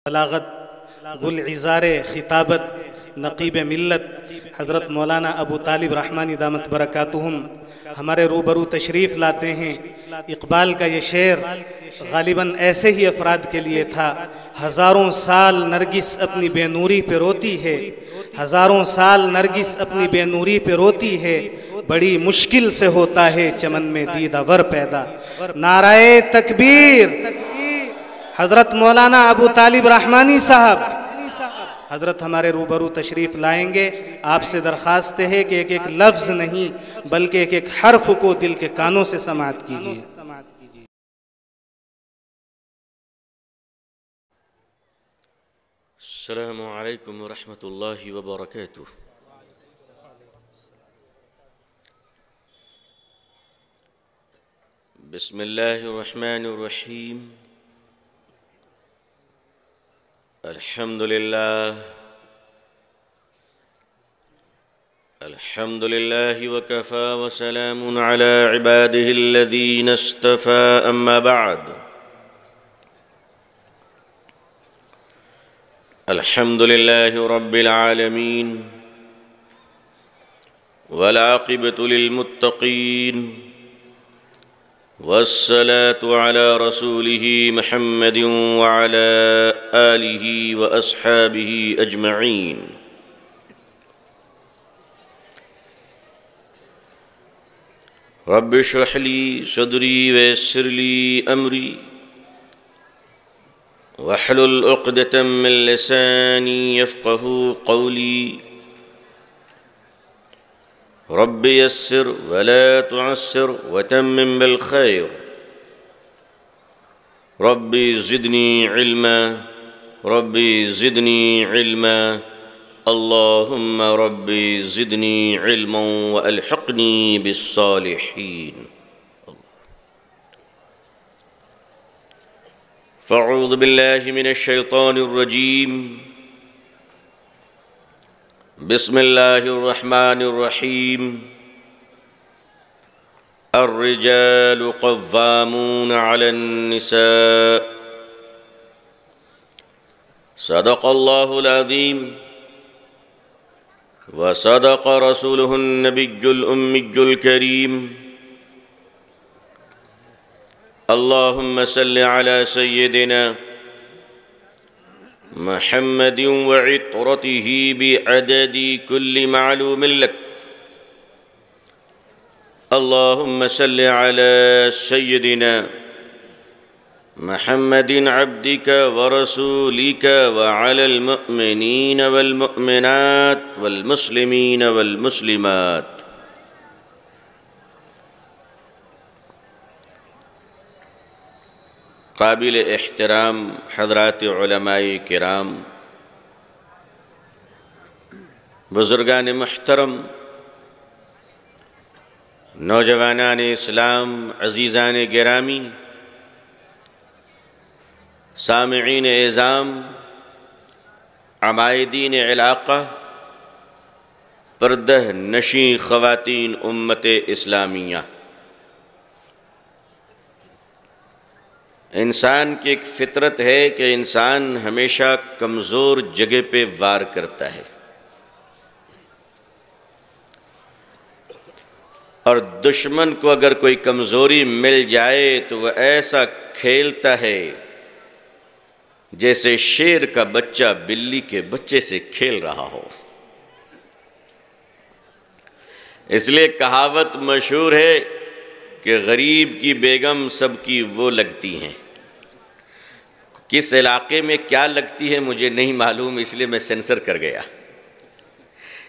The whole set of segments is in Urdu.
بلاغت گل عزار خطابت نقیب ملت حضرت مولانا ابو طالب رحمانی دامت برکاتہم ہمارے روبرو تشریف لاتے ہیں۔ اقبال کا یہ شعر غالباً ایسے ہی افراد کے لیے تھا۔ ہزاروں سال نرگس اپنی بے نوری پہ روتی ہے، ہزاروں سال نرگس اپنی بے نوری پہ روتی ہے، بڑی مشکل سے ہوتا ہے چمن میں دیدہ ور پیدا۔ نعرہ تکبیر حضرت مولانا ابو طالب رحمانی صاحب حضرت ہمارے روبرو تشریف لائیں گے۔ آپ سے درخواست ہے کہ ایک ایک لفظ نہیں بلکہ ایک ایک حرف کو دل کے کانوں سے سماعت کیجیے۔ السلام علیکم ورحمۃ اللہ وبرکاتہ۔ بسم اللہ الرحمن الرحیم۔ الحمد للہ وکفى وسلام على عباده الذین اصطفى اما بعد۔ الحمد للہ رب العالمین والعاقبۃ للمتقین والصلاة على رسوله محمد وعلى آله وأصحابه أجمعين۔ رب اشرح لي صدري ويسر لي أمري واحلل عقدة من لساني يفقهوا قولي۔ رب يسر ولا تعسر وتمم بالخير۔ رب زدني علما، رب زدني علما، اللهم رب زدني علما وألحقني بالصالحين۔ فاعوذ بالله من الشيطان الرجيم۔ بسم اللہ الرحمن الرحیم۔ الرجال قوامون علی النساء۔ صدق اللہ العظیم وصدق رسولہ النبی الأمی الکریم۔ اللہم صل علی سیدنا محمد وعطرته بعدد كل معلوم لك۔ اللهم صل على سيدنا محمد عبدك ورسولك وعلى المؤمنين والمؤمنات والمسلمين والمسلمات۔ قابل احترام حضرات علماء کرام، بزرگان محترم، نوجوانان اسلام، عزیزان گرامی، سامعین اعظام، عمائدین علاقہ، پردہ نشین خواتین امت اسلامیہ۔ انسان کی ایک فطرت ہے کہ انسان ہمیشہ کمزور جگہ پہ وار کرتا ہے، اور دشمن کو اگر کوئی کمزوری مل جائے تو وہ ایسا کھیلتا ہے جیسے شیر کا بچہ بلی کے بچے سے کھیل رہا ہو۔ اس لیے کہاوت مشہور ہے کہ غریب کی بیگم سب کی وہ لگتی ہیں۔ کس علاقے میں کیا لگتی ہے مجھے نہیں معلوم، اس لیے میں سینسر کر گیا۔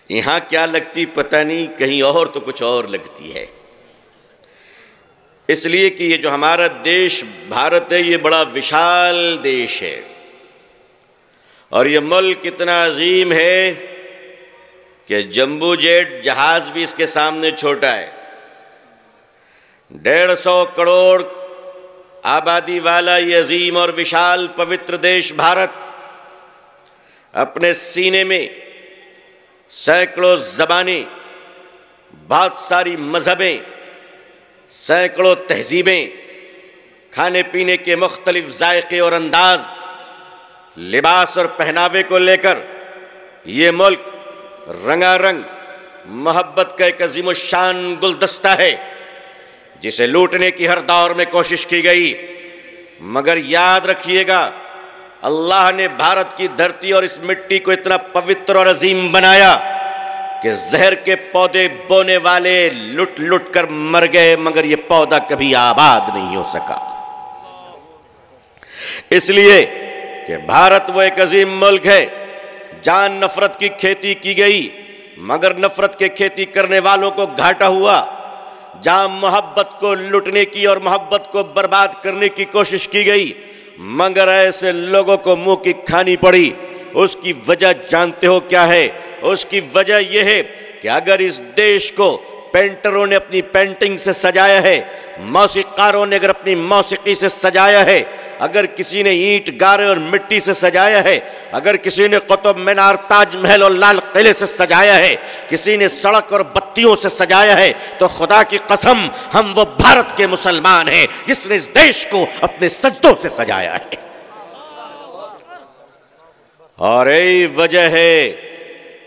یہاں کیا لگتی پتہ نہیں، کہیں اور تو کچھ اور لگتی ہے۔ اس لیے کہ یہ جو ہمارا دیش بھارت ہے، یہ بڑا وشال دیش ہے، اور یہ ملک اتنا عظیم ہے کہ جمبو جیٹ جہاز بھی اس کے سامنے چھوٹا ہے۔ 150 کروڑ آبادی والا یہ عظیم اور وشال پوتر دیش بھارت اپنے سینے میں سینکڑوں زبانیں، بہت ساری مذہبیں، سینکڑوں تہذیبیں، کھانے پینے کے مختلف ذائقے اور انداز، لباس اور پہناوے کو لے کر یہ ملک رنگا رنگ محبت کا ایک عظیم الشان گلدستہ ہے جسے لوٹنے کی ہر دور میں کوشش کی گئی، مگر یاد رکھیے گا اللہ نے بھارت کی دھرتی اور اس مٹی کو اتنا پوتر اور عظیم بنایا کہ زہر کے پودے بونے والے لٹ لٹ کر مر گئے، مگر یہ پودا کبھی آباد نہیں ہو سکا۔ اس لیے کہ بھارت وہ ایک عظیم ملک ہے جہاں نفرت کی کھیتی کی گئی مگر نفرت کے کھیتی کرنے والوں کو گھاٹا ہوا، جہاں محبت کو لٹنے کی اور محبت کو برباد کرنے کی کوشش کی گئی مگر ایسے لوگوں کو منہ کی کھانی پڑی۔ اس کی وجہ جانتے ہو کیا ہے؟ اس کی وجہ یہ ہے کہ اگر اس دیش کو پینٹروں نے اپنی پینٹنگ سے سجایا ہے، موسیقاروں نے اگر اپنی موسیقی سے سجایا ہے، اگر کسی نے اینٹ گارے اور مٹی سے سجایا ہے، اگر کسی نے قطب مینار تاج محل اور لال قلعے سے سجایا ہے، کسی نے سڑک اور بتیوں سے سجایا ہے، تو خدا کی قسم ہم وہ بھارت کے مسلمان ہیں جس نے اس دیش کو اپنے سجدوں سے سجایا ہے۔ اور یہی وجہ ہے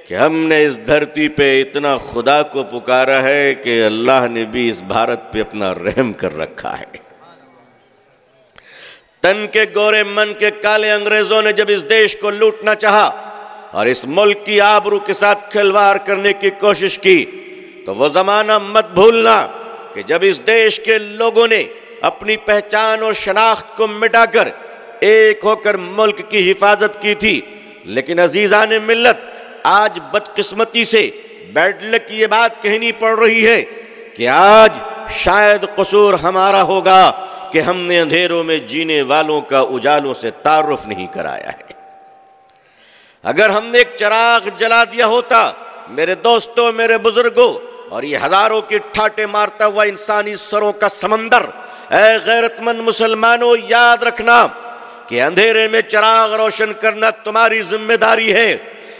کہ ہم نے اس دھرتی پہ اتنا خدا کو پکارا ہے کہ اللہ نے بھی اس بھارت پہ اپنا رحم کر رکھا ہے۔ تن کے گورے من کے کالے انگریزوں نے جب اس دیش کو لوٹنا چاہا اور اس ملک کی آبرو کے ساتھ کھلواڑ کرنے کی کوشش کی تو وہ زمانہ مت بھولنا کہ جب اس دیش کے لوگوں نے اپنی پہچان اور شناخت کو مٹا کر ایک ہو کر ملک کی حفاظت کی تھی، لیکن عزیزان ملت آج بدقسمتی سے بیڈ لک یہ بات کہنی پڑ رہی ہے کہ آج شاید قصور ہمارا ہوگا کہ ہم نے اندھیروں میں جینے والوں کا اجالوں سے تعارف نہیں کرایا ہے۔ اگر ہم نے ایک چراغ جلا دیا ہوتا میرے دوستوں، میرے بزرگوں، اور یہ ہزاروں کی ٹھاٹے مارتا ہوا انسانی سروں کا سمندر، اے غیرت مند مسلمانوں یاد رکھنا کہ اندھیرے میں چراغ روشن کرنا تمہاری ذمہ داری ہے۔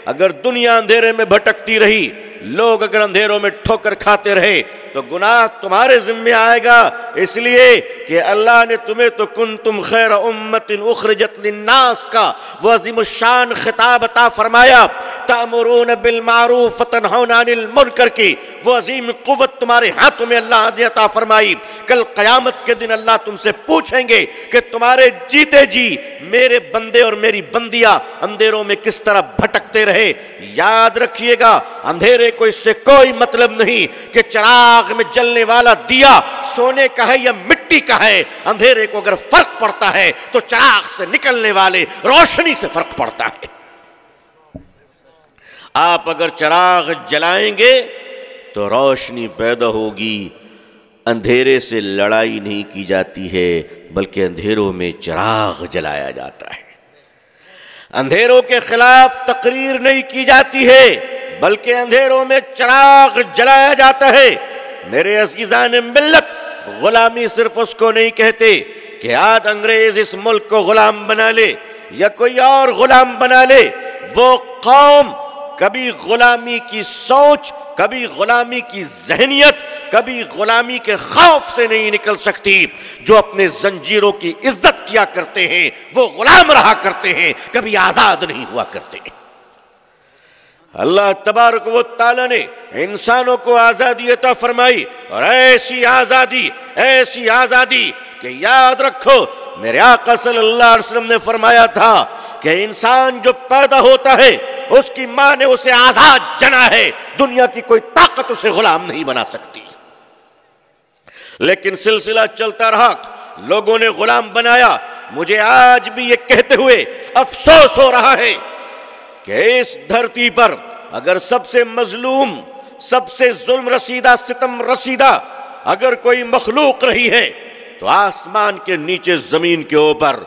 اگر دنیا اندھیرے میں بھٹکتی رہی، لوگ اگر اندھیروں میں ٹھوکر کھاتے رہے تو گناہ تمہارے ذمہ آئے گا، اس لیے کہ اللہ نے تمہیں تو کنتم خیر امت اخرجت للناس کا وہ عظیم الشان خطاب عطا فرمایا، تأمرون بالمعروف وتنہون عن المنکر کی وہ عظیم قوت تمہارے ہاتھوں میں اللہ نے عطا فرمائی۔ کل قیامت کے دن اللہ تم سے پوچھیں گے کہ تمہارے جیتے جی میرے بندے اور میری بندیاں اندھیروں میں کس طرح بھٹکتے رہے۔ یاد رکھیے گا اندھیرے کو اس سے کوئی مطلب نہیں کہ چراغ میں جلنے والا دیا سونے کا ہے یا مٹی کا ہے، اندھیرے کو اگر فرق پڑتا ہے تو چراغ سے نکلنے والے روشنی سے فرق پڑتا ہے۔ آپ اگر چراغ جلائیں گے تو روشنی پیدا ہوگی۔ اندھیرے سے لڑائی نہیں کی جاتی ہے بلکہ اندھیروں میں چراغ جلایا جاتا ہے۔ اندھیروں کے خلاف تقریر نہیں کی جاتی ہے بلکہ اندھیروں میں چراغ جلایا جاتا ہے۔ میرے عزیزان ملت، غلامی صرف اس کو نہیں کہتے کہ آج انگریز اس ملک کو غلام بنا لے یا کوئی اور غلام بنا لے۔ وہ قوم کبھی غلامی کی سوچ، کبھی غلامی کی ذہنیت، کبھی غلامی کے خوف سے نہیں نکل سکتی۔ جو اپنے زنجیروں کی عزت کیا کرتے ہیں وہ غلام رہا کرتے ہیں، کبھی آزاد نہیں ہوا کرتے۔ اللہ تبارک و تعالی نے انسانوں کو آزادی عطا فرمائی، اور ایسی آزادی کہ یاد رکھو میرے آقا صلی اللہ علیہ وسلم نے فرمایا تھا کہ انسان جو پیدا ہوتا ہے اس کی ماں نے اسے آزاد جنا ہے، دنیا کی کوئی طاقت اسے غلام نہیں بنا سکتی۔ لیکن سلسلہ چلتا رہا، لوگوں نے غلام بنایا۔ مجھے آج بھی یہ کہتے ہوئے افسوس ہو رہا ہے کہ اس دھرتی پر اگر سب سے مظلوم، سب سے ظلم رسیدہ، ستم رسیدہ اگر کوئی مخلوق رہی ہے تو آسمان کے نیچے زمین کے اوپر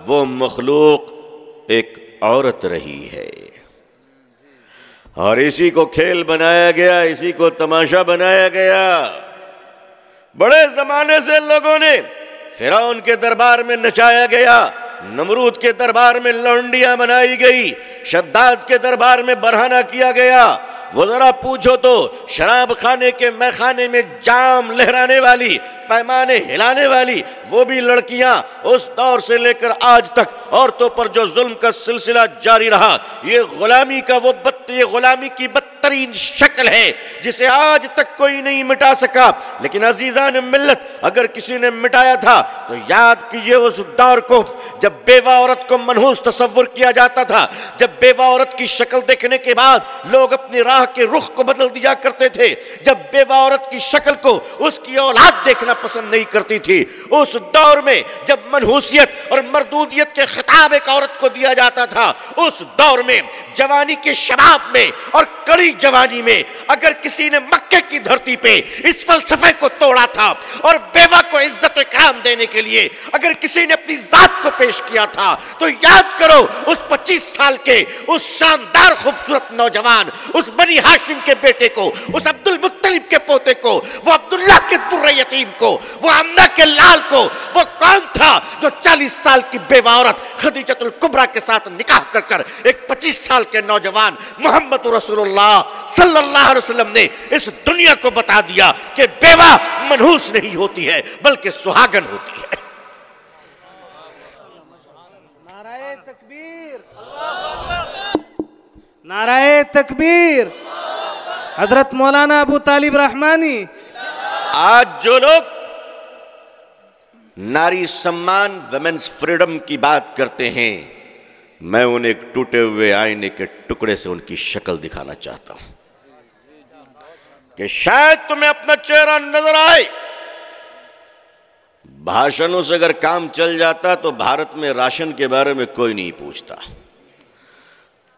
وہ مخلوق ایک عورت رہی ہے، اور اسی کو کھیل بنایا گیا، اسی کو تماشا بنایا گیا۔ بڑے زمانے سے لوگوں نے فرعون کے دربار میں نچایا گیا، نمرود کے دربار میں لونڈیاں بنائی گئی، شداد کے دربار میں برہنہ کیا گیا۔ وہ ذرا پوچھو تو شراب خانے کے میخانے میں جام لہرانے والی پیمانے ہلانے والی وہ بھی لڑکیاں اس دور سے لے کر آج تک عورتوں پر جو ظلم کا سلسلہ جاری رہا، یہ غلامی کی بدترین شکل ہے جسے آج تک کوئی نہیں مٹا سکا۔ لیکن عزیزان ملت، اگر کسی نے مٹایا تھا تو یاد کیجئے اس دور کو جب بیوہ عورت کو منحوس تصور کیا جاتا تھا، جب بیوہ عورت کی شکل دیکھنے کے بعد لوگ اپنی راہ کے رخ کو بدل دیا کرتے تھے، جب بیوہ عورت کی شکل کو اس کی اولاد دیکھنا پسند نہیں کرتی تھی، اس دور میں جب منحوسیت اور مردودیت کے خطاب ایک عورت کو دیا جاتا تھا، اس دور میں جوانی کے شباب میں اور کڑی جوانی میں اگر کسی نے مکے کی دھرتی پہ اس فلسفے کو توڑا تھا اور بیوہ کو عزت و اکرام دینے کے لیے اگر کسی نے اپنی ذات کو پیش کیا تھا، تو یاد کرو اس 25 سال کے اس شاندار خوبصورت نوجوان، اس بنی ہاشم کے بیٹے کو، اس عبد المطلب کے پوتے کو، وہ عبداللہ کے در یتیم کو، وہ آمنہ کے لال کو، وہ کون تھا جو 40 سال کی بیوہ عورت خدیجۃ الکبریٰ کے ساتھ نکاح کر کر ایک 25 سال کے نوجوان محمد رسول اللہ صلی اللہ علیہ وسلم نے اس دنیا کو بتا دیا کہ بیوہ منحوس نہیں ہوتی ہے بلکہ سہاگن ہوتی ہے۔ نعرہ تکبیر، نعرہ تکبیر، حضرت مولانا ابو طالب رحمانی۔ آج جو لوگ ناری سمان ویمنز فریڈم کی بات کرتے ہیں، میں انہیں ایک ٹوٹے ہوئے آئینے کے ٹکڑے سے ان کی شکل دکھانا چاہتا ہوں کہ شاید تمہیں اپنا چہرہ نظر آئے۔ بھاشنوں سے اگر کام چل جاتا تو بھارت میں راشن کے بارے میں کوئی نہیں پوچھتا،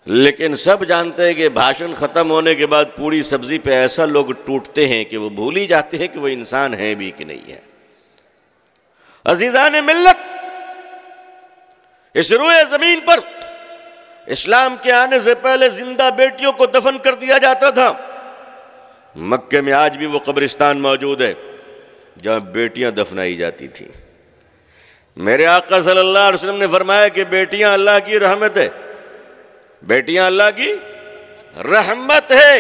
لیکن سب جانتے ہیں کہ بھاشن ختم ہونے کے بعد پوری سبزی پہ ایسا لوگ ٹوٹتے ہیں کہ وہ بھول ہی جاتے ہیں کہ وہ انسان ہیں بھی کہ نہیں ہے۔ عزیزان ملت، اس روئے زمین پر اسلام کے آنے سے پہلے زندہ بیٹیوں کو دفن کر دیا جاتا تھا۔ مکے میں آج بھی وہ قبرستان موجود ہے جہاں بیٹیاں دفنائی جاتی تھیں۔ میرے آقا صلی اللہ علیہ وسلم نے فرمایا کہ بیٹیاں اللہ کی رحمت ہے، بیٹیاں اللہ کی رحمت ہے۔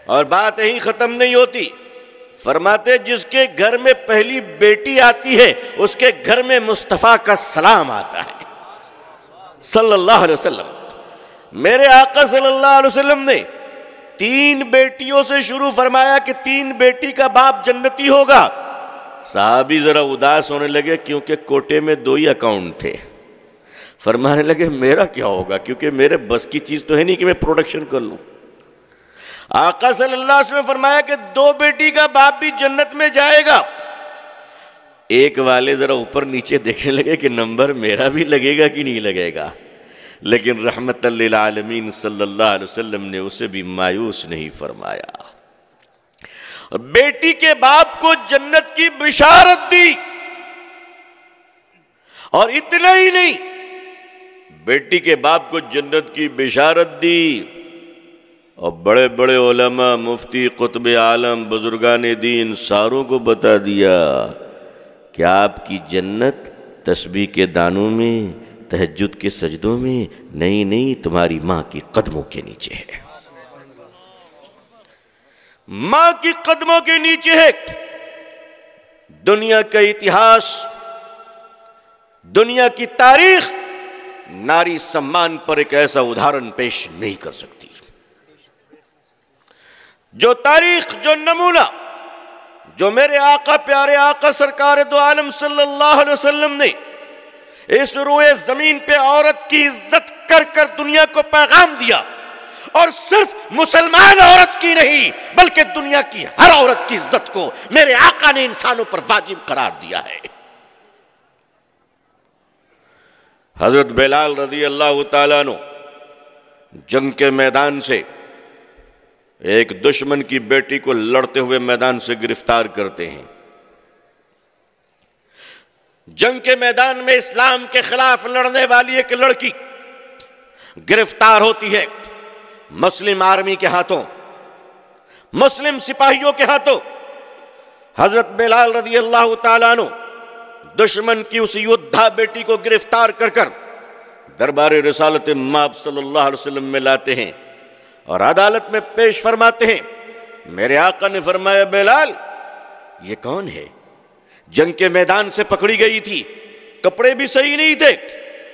اور بات یہیں ختم نہیں ہوتی، فرماتے جس کے گھر میں پہلی بیٹی آتی ہے اس کے گھر میں مصطفیٰ کا سلام آتا ہے صلی اللہ علیہ وسلم۔ میرے آقا صلی اللہ علیہ وسلم نے 3 بیٹیوں سے شروع فرمایا کہ 3 بیٹی کا باپ جنتی ہوگا۔ صحابی ذرا اداس ہونے لگے کیونکہ کوٹے میں 2 ہی اکاؤنٹ تھے۔ فرمانے لگے میرا کیا ہوگا، کیونکہ میرے بس کی چیز تو ہے نہیں کہ میں پروڈکشن کر لوں۔ آقا صلی اللہ علیہ وسلم نے فرمایا کہ 2 بیٹی کا باپ بھی جنت میں جائے گا۔ ایک والے ذرا اوپر نیچے دیکھنے لگے کہ نمبر میرا بھی لگے گا کہ نہیں لگے گا، لیکن رحمت للعالمین صلی اللہ علیہ وسلم نے اسے بھی مایوس نہیں فرمایا، بیٹی کے باپ کو جنت کی بشارت دی۔ اور اتنا ہی نہیں، بیٹی کے باپ کو جنت کی بشارت دی اور بڑے بڑے علماء، مفتی، قطب عالم، بزرگان دین ساروں کو بتا دیا کہ آپ کی جنت تسبیح کے دانوں میں، تہجد کے سجدوں میں نہیں، تمہاری ماں کی قدموں کے نیچے ہے، ماں کی قدموں کے نیچے ہے۔ دنیا کا اتہاس، دنیا کی تاریخ ناری سمان پر ایک ایسا ادھارن پیش نہیں کر سکتی۔ جو تاریخ، جو نمونہ، جو میرے آقا، پیارے آقا سرکار دو عالم صلی اللہ علیہ وسلم نے اس روئے زمین پہ عورت کی عزت کر کر دنیا کو پیغام دیا، اور صرف مسلمان عورت کی نہیں بلکہ دنیا کی ہر عورت کی عزت کو میرے آقا نے انسانوں پر واجب قرار دیا ہے۔ حضرت بلال رضی اللہ تعالیٰ عنہ جنگ کے میدان سے ایک دشمن کی بیٹی کو لڑتے ہوئے میدان سے گرفتار کرتے ہیں۔ جنگ کے میدان میں اسلام کے خلاف لڑنے والی ایک لڑکی گرفتار ہوتی ہے، مسلم آرمی کے ہاتھوں، مسلم سپاہیوں کے ہاتھوں۔ حضرت بلال رضی اللہ تعالیٰ عنہ دشمن کی اس یودھا بیٹی کو گرفتار کر کر دربار رسالت مآب صلی اللہ علیہ وسلم میں لاتے ہیں اور عدالت میں پیش فرماتے ہیں۔ میرے آقا نے فرمایا بلال یہ کون ہے؟ جنگ کے میدان سے پکڑی گئی تھی، کپڑے بھی صحیح نہیں تھے،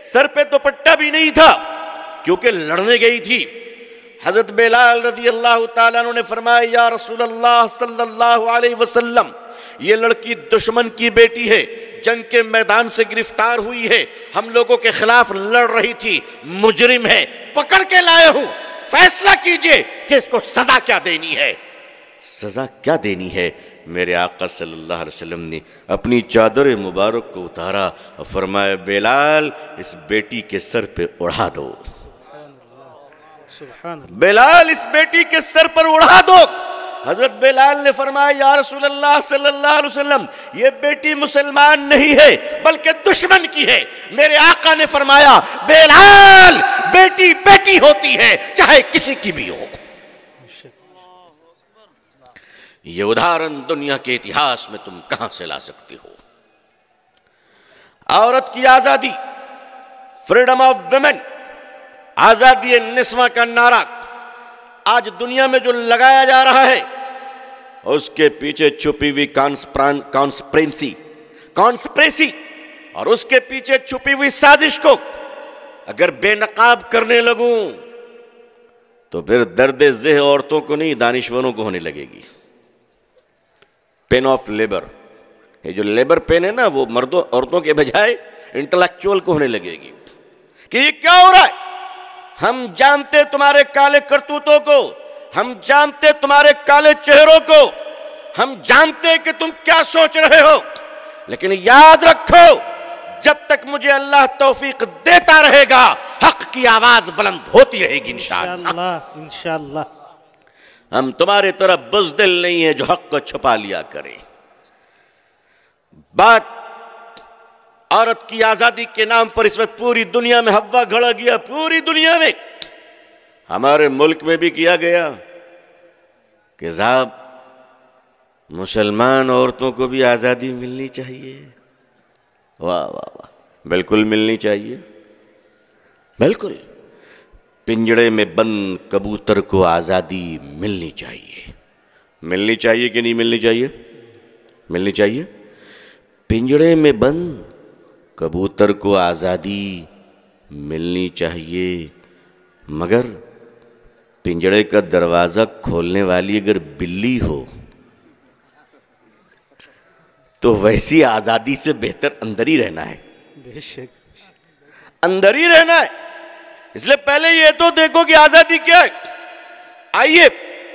سر پہ دوپٹہ بھی نہیں تھا، کیونکہ لڑنے گئی تھی۔ حضرت بلال رضی اللہ تعالیٰ عنہ نے فرمایا یا رسول اللہ صلی اللہ علیہ وسلم، یہ لڑکی دشمن کی بیٹی ہے، جنگ کے میدان سے گرفتار ہوئی ہے، ہم لوگوں کے خلاف لڑ رہی تھی، مجرم ہے، پکڑ کے لائے ہوں، فیصلہ کیجئے کہ اس کو سزا کیا دینی ہے۔ سزا کیا دینی ہے؟ میرے آقا صلی اللہ علیہ وسلم نے اپنی چادر مبارک کو اتارا اور فرمایا بلال اس بیٹی کے سر پہ اڑا دو، بلال اس بیٹی کے سر پر اڑا دو۔ حضرت بلال نے فرمایا یا رسول اللہ صلی اللہ علیہ وسلم، یہ بیٹی مسلمان نہیں ہے بلکہ دشمن کی ہے۔ میرے آقا نے فرمایا بلال بیٹی بیٹی ہوتی ہے چاہے کسی کی بھی ہو۔ یہ ادھارن دنیا کے اتہاس میں تم کہاں سے لا سکتے ہو؟ عورت کی آزادی، فریڈم آف ویمن، آزادی نسواں کا نعرہ آج دنیا میں جو لگایا جا رہا ہے، اس کے پیچھے چھپی ہوئی کانسپریسی اور اس کے پیچھے چھپی ہوئی سازش کو اگر بے نقاب کرنے لگوں تو پھر درد ذہ عورتوں کو نہیں دانشوروں کو ہونے لگے گی۔ پین آف لیبر، یہ جو لیبر پین ہے نا، وہ مردوں عورتوں کے بجائے انٹلیکچوئل کو ہونے لگے گی کہ یہ کیا ہو رہا ہے۔ ہم جانتے تمہارے کالے کرتوتوں کو، ہم جانتے تمہارے کالے چہروں کو، ہم جانتے کہ تم کیا سوچ رہے ہو، لیکن یاد رکھو جب تک مجھے اللہ توفیق دیتا رہے گا حق کی آواز بلند ہوتی رہے گی انشاءاللہ۔ انشاءاللہ ہم تمہارے طرح بزدل نہیں ہیں جو حق کو چھپا لیا کریں۔ بات عورت کی آزادی کے نام پر اس وقت پوری دنیا میں ہوا گھڑا گیا، پوری دنیا میں، ہمارے ملک میں بھی کیا گیا کہ صاحب مسلمان عورتوں کو بھی آزادی ملنی چاہیے۔ واہ واہ واہ، بالکل ملنی چاہیے، بالکل۔ پنجڑے میں بند کبوتر کو آزادی ملنی چاہیے، ملنی چاہیے کہ نہیں ملنی چاہیے؟ ملنی چاہیے۔ پنجڑے میں بند کبوتر کو آزادی ملنی چاہیے، مگر پنجڑے کا دروازہ کھولنے والی اگر بلی ہو تو ویسی آزادی سے بہتر اندر ہی رہنا ہے، بے شک اندر ہی رہنا ہے۔ اس لئے پہلے یہ تو دیکھو کہ آزادی کیا ہے۔ آئیے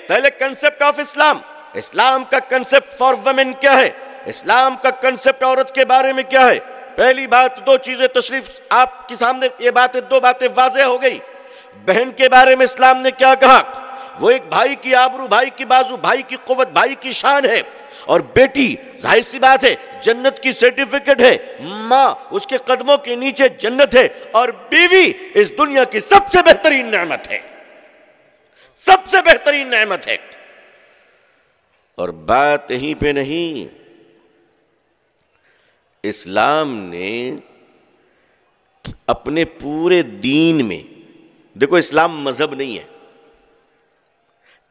پہلے کنسپٹ آف اسلام، اسلام کا کنسپٹ فار ویمن کیا ہے، اسلام کا کنسپٹ عورت کے بارے میں کیا ہے۔ پہلی بات، دو چیزیں تشریف آپ کے سامنے، یہ باتیں دو باتیں واضح ہو گئی۔ بہن کے بارے میں اسلام نے کیا کہا؟ وہ ایک بھائی کی آبرو، بھائی کی بازو، بھائی کی قوت، بھائی کی شان ہے۔ اور بیٹی ظاہر سی بات ہے جنت کی سرٹیفکیٹ ہے، ماں اس کے قدموں کے نیچے جنت ہے، اور بیوی اس دنیا کی سب سے بہترین نعمت ہے، سب سے بہترین نعمت ہے۔ اور بات یہیں پہ نہیں، اسلام نے اپنے پورے دین میں، دیکھو اسلام مذہب نہیں ہے،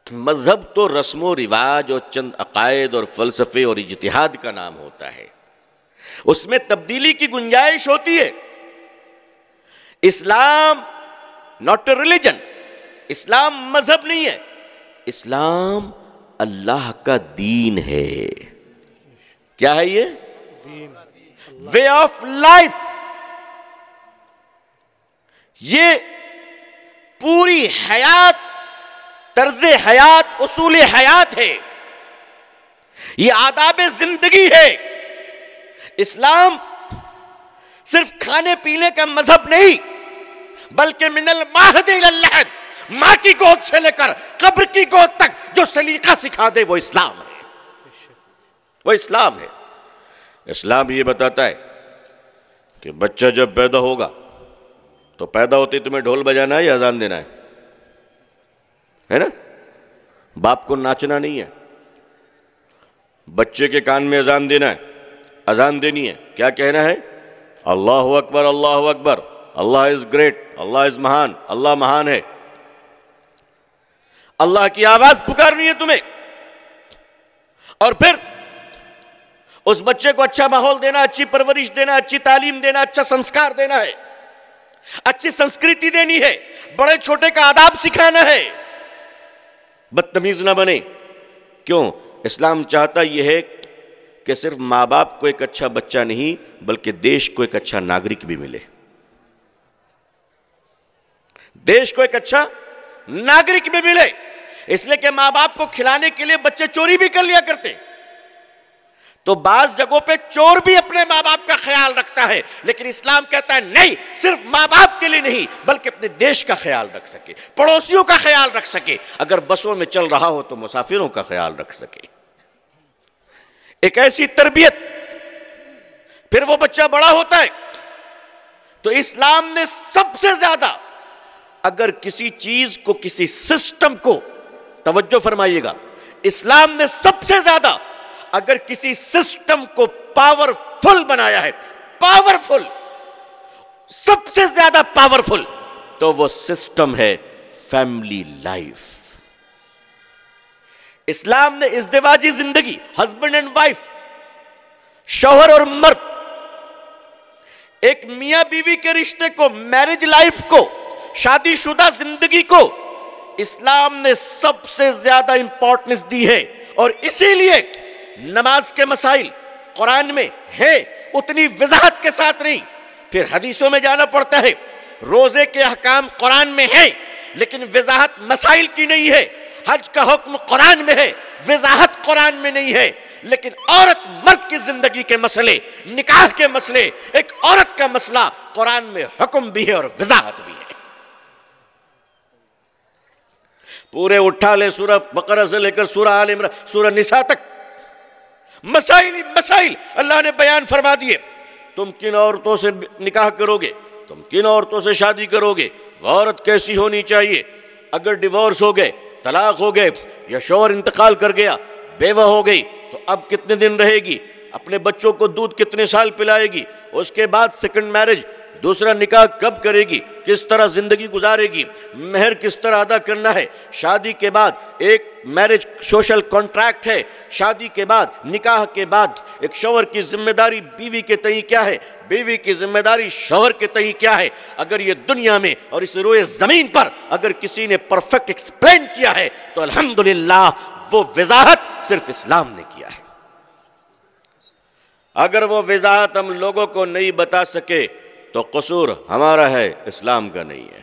مذہب تو رسم و رواج اور چند عقائد اور فلسفے اور اجتہاد کا نام ہوتا ہے، اس میں تبدیلی کی گنجائش ہوتی ہے۔ اسلام ناٹ اے ریلیجن، اسلام مذہب نہیں ہے، اسلام اللہ کا دین ہے۔ کیا ہے یہ؟ Way of life. یہ پوری حیات، طرز حیات، اصول حیات ہے، یہ آداب زندگی ہے۔ اسلام صرف کھانے پینے کا مذہب نہیں، بلکہ من المہد الی اللحد، ماں کی گود سے لے کر قبر کی گود تک جو سلیقہ سکھا دے وہ اسلام ہے، وہ اسلام ہے۔ اسلام یہ بتاتا ہے کہ بچہ جب پیدا ہوگا تو پیدا ہوتے تمہیں ڈھول بجانا ہے یا اذان دینا ہے نا؟ باپ کو ناچنا نہیں ہے، بچے کے کان میں اذان دینا ہے، اذان دینی ہے، کیا کہنا ہے؟ اللہ اکبر، اللہ اکبر، اللہ از گریٹ، اللہ از مہان، اللہ مہان ہے۔ اللہ کی آواز پکارنی ہے تمہیں، اور پھر اس بچے کو اچھا ماحول دینا، اچھی پرورش دینا، اچھی تعلیم دینا، اچھا سنسکار دینا ہے، اچھی سنسکرتی دینی ہے، بڑے چھوٹے کا آداب سکھانا ہے، بدتمیز نہ بنے۔ کیوں؟ اسلام چاہتا یہ ہے کہ صرف ماں باپ کو ایک اچھا بچہ نہیں بلکہ دیش کو ایک اچھا ناگرک بھی ملے، دیش کو ایک اچھا ناگرک بھی ملے۔ اس لیے کہ ماں باپ کو کھلانے کے لیے بچے چوری بھی کر لیا کرتے، تو بعض جگہوں پہ چور بھی اپنے ماں باپ کا خیال رکھتا ہے، لیکن اسلام کہتا ہے نہیں، صرف ماں باپ کے لیے نہیں بلکہ اپنے دیش کا خیال رکھ سکے، پڑوسیوں کا خیال رکھ سکے، اگر بسوں میں چل رہا ہو تو مسافروں کا خیال رکھ سکے۔ ایک ایسی تربیت، پھر وہ بچہ بڑا ہوتا ہے تو اسلام نے سب سے زیادہ اگر کسی چیز کو، کسی سسٹم کو، توجہ فرمائیے گا، اسلام نے سب سے زیادہ اگر کسی سسٹم کو پاورفل بنایا ہے، پاورفل، سب سے زیادہ پاورفل، تو وہ سسٹم ہے فیملی لائف۔ اسلام نے ازدواجی زندگی، ہسبینڈ اینڈ وائف، شوہر اور مرد، ایک میاں بیوی کے رشتے کو، میرج لائف کو، شادی شدہ زندگی کو اسلام نے سب سے زیادہ امپورٹنس دی ہے، اور اسی لیے نماز کے مسائل قرآن میں ہیں، اتنی وضاحت کے ساتھ نہیں، پھر حدیثوں میں جانا پڑتا ہے، روزے کے احکام قرآن میں ہیں لیکن وضاحت مسائل کی نہیں ہے، حج کا حکم قرآن میں ہے، وضاحت قرآن میں نہیں ہے، لیکن عورت مرد کی زندگی کے مسئلے، نکاح کے مسئلے، ایک عورت کا مسئلہ قرآن میں حکم بھی ہے اور وضاحت بھی ہے۔ پورے اٹھا لے سورہ بقرہ سے لے کر سورہ آل عمران، سورہ نساء تک مسائل اللہ نے بیان فرما دیے۔ تم کن عورتوں سے نکاح کرو گے، تم کن عورتوں سے شادی کرو گے، وہ عورت کیسی ہونی چاہیے، اگر ڈیورس ہو گئے، طلاق ہو گئے، یا شوہر انتقال کر گیا، بیوہ ہو گئی، تو اب کتنے دن رہے گی، اپنے بچوں کو دودھ کتنے سال پلائے گی، اس کے بعد سیکنڈ میرج، دوسرا نکاح کب کرے گی، کس طرح زندگی گزارے گی، مہر کس طرح ادا کرنا ہے، شادی کے بعد ایک میرج سوشل کانٹریکٹ ہے، شادی کے بعد، نکاح کے بعد ایک شوہر کی ذمہ داری بیوی کے تئیں کیا ہے، بیوی کی ذمہ داری شوہر کے تئیں کیا ہے۔ اگر یہ دنیا میں اور اس روئے زمین پر اگر کسی نے پرفیکٹ ایکسپلین کیا ہے تو الحمدللہ وہ وضاحت صرف اسلام نے کیا ہے۔ اگر وہ وضاحت ہم لوگوں کو نہیں بتا سکے تو قصور ہمارا ہے، اسلام کا نہیں ہے۔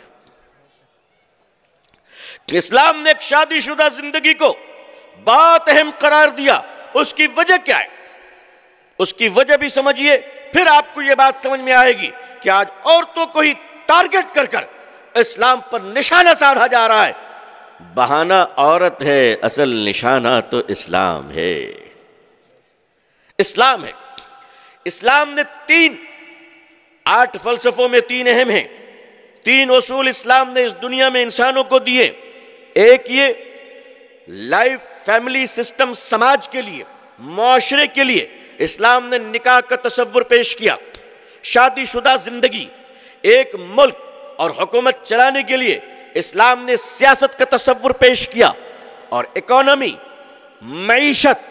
اسلام نے ایک شادی شدہ زندگی کو بہت اہم قرار دیا، اس کی وجہ کیا ہے، اس کی وجہ بھی سمجھیے، پھر آپ کو یہ بات سمجھ میں آئے گی کہ آج عورتوں کو ہی ٹارگٹ کر کر اسلام پر نشانہ سادھا جا رہا ہے۔ بہانہ عورت ہے، اصل نشانہ تو اسلام ہے، اسلام ہے۔ اسلام نے 8 فلسفوں میں 3 اہم ہیں، 3 اصول اسلام نے اس دنیا میں انسانوں کو دیے۔ ایک یہ لائف فیملی سسٹم، سماج کے لیے، معاشرے کے لیے اسلام نے نکاح کا تصور پیش کیا، شادی شدہ زندگی، ایک ملک اور حکومت چلانے کے لیے اسلام نے سیاست کا تصور پیش کیا، اور اکانومی، معیشت،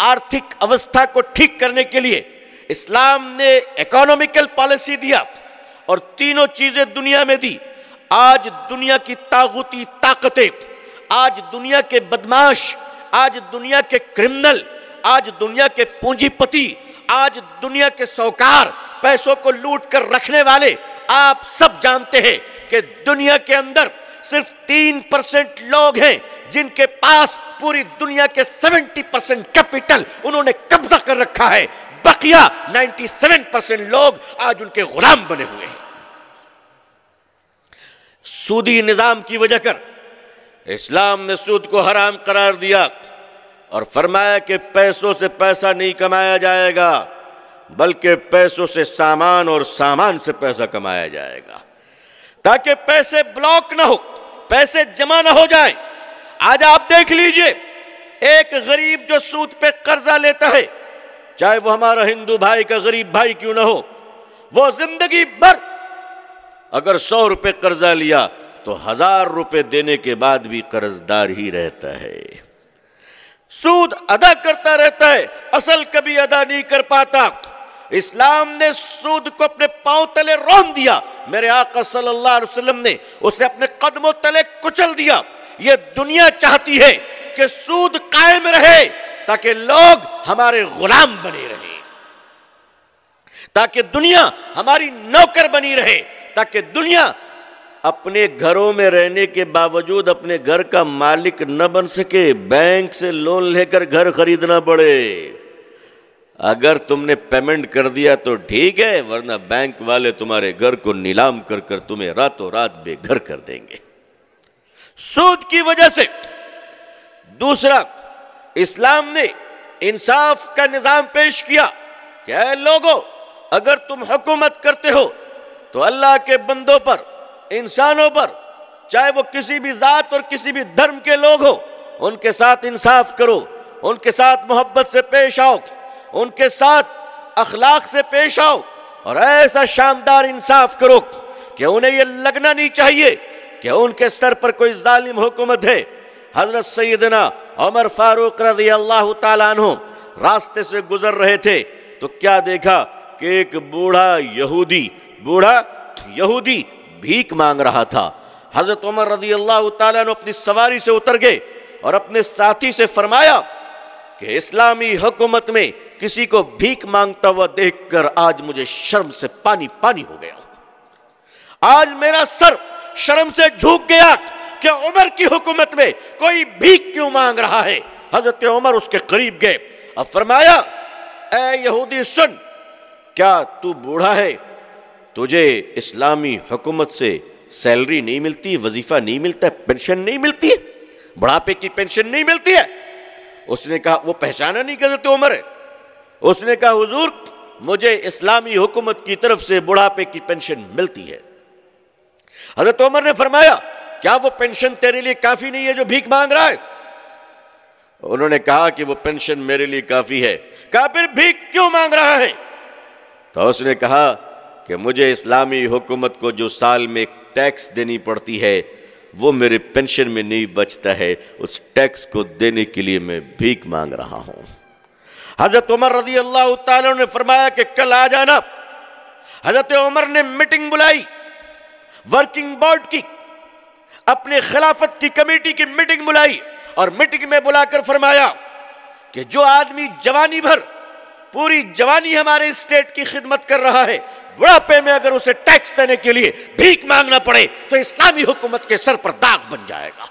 آرتھک اوستھا کو ٹھیک کرنے کے لیے اسلام نے اکانومیکل پالیسی دیا، اور تینوں چیزیں دنیا میں دی۔ آج دنیا کی طاغوتی طاقتیں، آج دنیا کے بدماش، آج دنیا کے کرمنل، آج دنیا کے پونجی پتی، آج دنیا کے سوکار، پیسوں کو لوٹ کر رکھنے والے، آپ سب جانتے ہیں کہ دنیا کے اندر صرف 3% لوگ ہیں جن کے پاس پوری دنیا کے 70% کیپٹل انہوں نے قبضہ کر رکھا ہے، بقیہ 97% لوگ آج ان کے غلام بنے ہوئے ہیں۔ سودی نظام کی وجہ کر اسلام نے سود کو حرام قرار دیا اور فرمایا کہ پیسوں سے پیسہ نہیں کمایا جائے گا بلکہ پیسوں سے سامان اور سامان سے پیسہ کمایا جائے گا، تاکہ پیسے بلاک نہ ہو، پیسے جمع نہ ہو جائیں۔ آج آپ دیکھ لیجئے، ایک غریب جو سود پہ قرضہ لیتا ہے، چاہے وہ ہمارا ہندو بھائی کا غریب بھائی کیوں نہ ہو، وہ زندگی بھر اگر 100 روپے قرضہ لیا تو 1000 روپے دینے کے بعد بھی قرضدار ہی رہتا ہے۔ سود ادا کرتا رہتا ہے، اصل کبھی ادا نہیں کر پاتا۔ اسلام نے سود کو اپنے پاؤں تلے رون دیا، میرے آقا صلی اللہ علیہ وسلم نے اسے اپنے قدموں تلے کچل دیا۔ یہ دنیا چاہتی ہے کہ سود قائم رہے تاکہ لوگ ہمارے غلام بنے رہے، تاکہ دنیا ہماری نوکر بنی رہے، تاکہ دنیا اپنے گھروں میں رہنے کے باوجود اپنے گھر کا مالک نہ بن سکے، بینک سے لون لے کر گھر خریدنا پڑے۔ اگر تم نے پیمنٹ کر دیا تو ٹھیک ہے، ورنہ بینک والے تمہارے گھر کو نیلام کر کر تمہیں راتوں رات بے گھر کر دیں گے سود کی وجہ سے۔ دوسرا، اسلام نے انصاف کا نظام پیش کیا کہ اے لوگو، اگر تم حکومت کرتے ہو تو اللہ کے بندوں پر، انسانوں پر، چاہے وہ کسی بھی ذات اور کسی بھی دھرم کے لوگ ہو، ان کے ساتھ انصاف کرو، ان کے ساتھ محبت سے پیش آؤ، ان کے ساتھ اخلاق سے پیش آؤ، اور ایسا شاندار انصاف کرو کہ انہیں یہ لگنا نہیں چاہیے کہ ان کے سر پر کوئی ظالم حکومت ہے۔ حضرت سیدنا عمر فاروق رضی اللہ تعالیٰ عنہ راستے سے گزر رہے تھے تو کیا دیکھا کہ ایک بوڑھا یہودی بھیک مانگ رہا تھا۔ حضرت عمر رضی اللہ تعالیٰ عنہ اپنی سواری سے اتر گئے اور اپنے ساتھی سے فرمایا کہ اسلامی حکومت میں کسی کو بھیک مانگتا ہوا دیکھ کر آج مجھے شرم سے پانی پانی ہو گیا، آج میرا سر شرم سے جھک گیا کہ عمر کی حکومت میں کوئی بھیک کیوں مانگ رہا ہے۔ حضرت عمر اس کے قریب گئے اور فرمایا، اے یہودی سن، کیا تو بوڑھا ہے؟ تجھے اسلامی حکومت سے سیلری نہیں ملتی، وظیفہ نہیں ملتا، پینشن نہیں ملتی ہے، بڑھاپے کی پینشن نہیں ملتی ہے؟ اس نے کہا، وہ پہچانا نہیں کہ حضرت عمر ہے۔ اس نے کہا، حضور مجھے اسلامی حکومت کی طرف سے بڑھاپے کی پینشن ملتی ہے۔ حضرت عمر نے فرمایا، کیا وہ پینشن تیرے لیے کافی نہیں ہے جو بھیک مانگ رہا ہے؟ انہوں نے کہا کہ وہ پینشن میرے لیے کافی ہے۔ کہا، پھر بھیک کیوں مانگ رہا ہے؟ تو اس نے کہا کہ مجھے اسلامی حکومت کو جو سال میں ٹیکس دینی پڑتی ہے وہ میرے پینشن میں نہیں بچتا ہے، اس ٹیکس کو دینے کے لیے میں بھیک مانگ رہا ہوں۔ حضرت عمر رضی اللہ تعالیٰ نے فرمایا کہ کل آ جانا۔ حضرت عمر نے میٹنگ بلائی، ورکنگ بورڈ کی، اپنے خلافت کی کمیٹی کی میٹنگ بلائی، اور میٹنگ میں بلا کر فرمایا کہ جو آدمی جوانی بھر، پوری جوانی ہمارے اسٹیٹ کی خدمت کر رہا ہے، بڑھاپے میں اگر اسے ٹیکس دینے کے لیے بھیک مانگنا پڑے تو اسلامی حکومت کے سر پر داغ بن جائے گا۔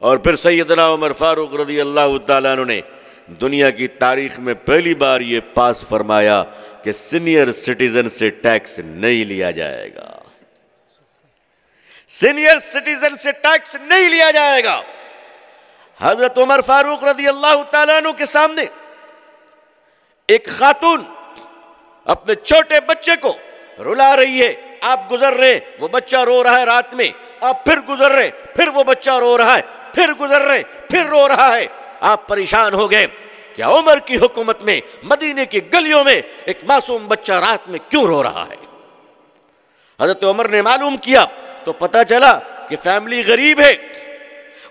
اور پھر سیدنا عمر فاروق رضی اللہ تعالیٰ عنہ نے دنیا کی تاریخ میں پہلی بار یہ پاس فرمایا کہ سینئر سٹیزن سے ٹیکس نہیں لیا جائے گا، سینئر سٹیزن سے ٹیکس نہیں لیا جائے گا۔ حضرت عمر فاروق رضی اللہ تعالیٰ عنہ کے سامنے ایک خاتون اپنے چھوٹے بچے کو رلا رہی ہے، آپ گزر رہے، وہ بچہ رو رہا ہے رات میں، آپ پھر گزر رہے، پھر وہ بچہ رو رہا ہے، پھر گزر رہے، پھر رو رہا ہے۔ آپ پریشان ہو گئے کہ عمر کی حکومت میں مدینے کی گلیوں میں ایک معصوم بچہ رات میں کیوں رو رہا ہے؟ حضرت عمر نے معلوم کیا تو پتہ چلا کہ فیملی غریب ہے،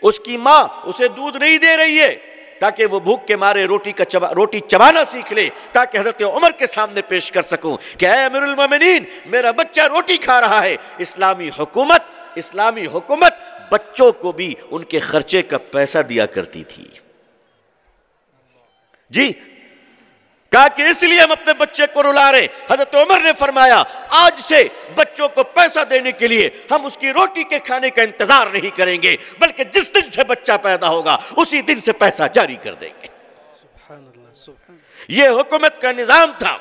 اس کی ماں اسے دودھ نہیں دے رہی ہے تاکہ وہ بھوک کے مارے روٹی چبانا سیکھ لے، تاکہ حضرت عمر کے سامنے پیش کر سکوں کہ اے امیر المومنین، میرا بچہ روٹی کھا رہا ہے۔ اسلامی حکومت بچوں کو بھی ان کے خرچے کا پیسہ دیا کرتی تھی۔ جی، کہا کہ اس لیے ہم اپنے بچے کو رلا رہے۔ حضرت عمر نے فرمایا، آج سے بچوں کو پیسہ دینے کے لیے ہم اس کی روٹی کے کھانے کا انتظار نہیں کریں گے، بلکہ جس دن سے بچہ پیدا ہوگا اسی دن سے پیسہ جاری کر دیں گے۔ سبحان اللہ، سبحان اللہ۔ یہ حکومت کا نظام تھا۔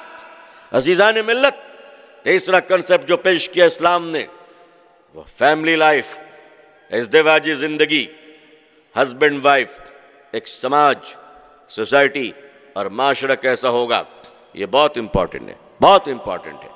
عزیزان ملت، تیسرا کنسپٹ جو پیش کیا اسلام نے وہ فیملی لائف، ازدواجی زندگی، ہسبینڈ وائف، ایک سماج، سوسائٹی اور معاشرہ کیسا ہوگا، یہ بہت امپورٹنٹ ہے، بہت امپورٹنٹ ہے۔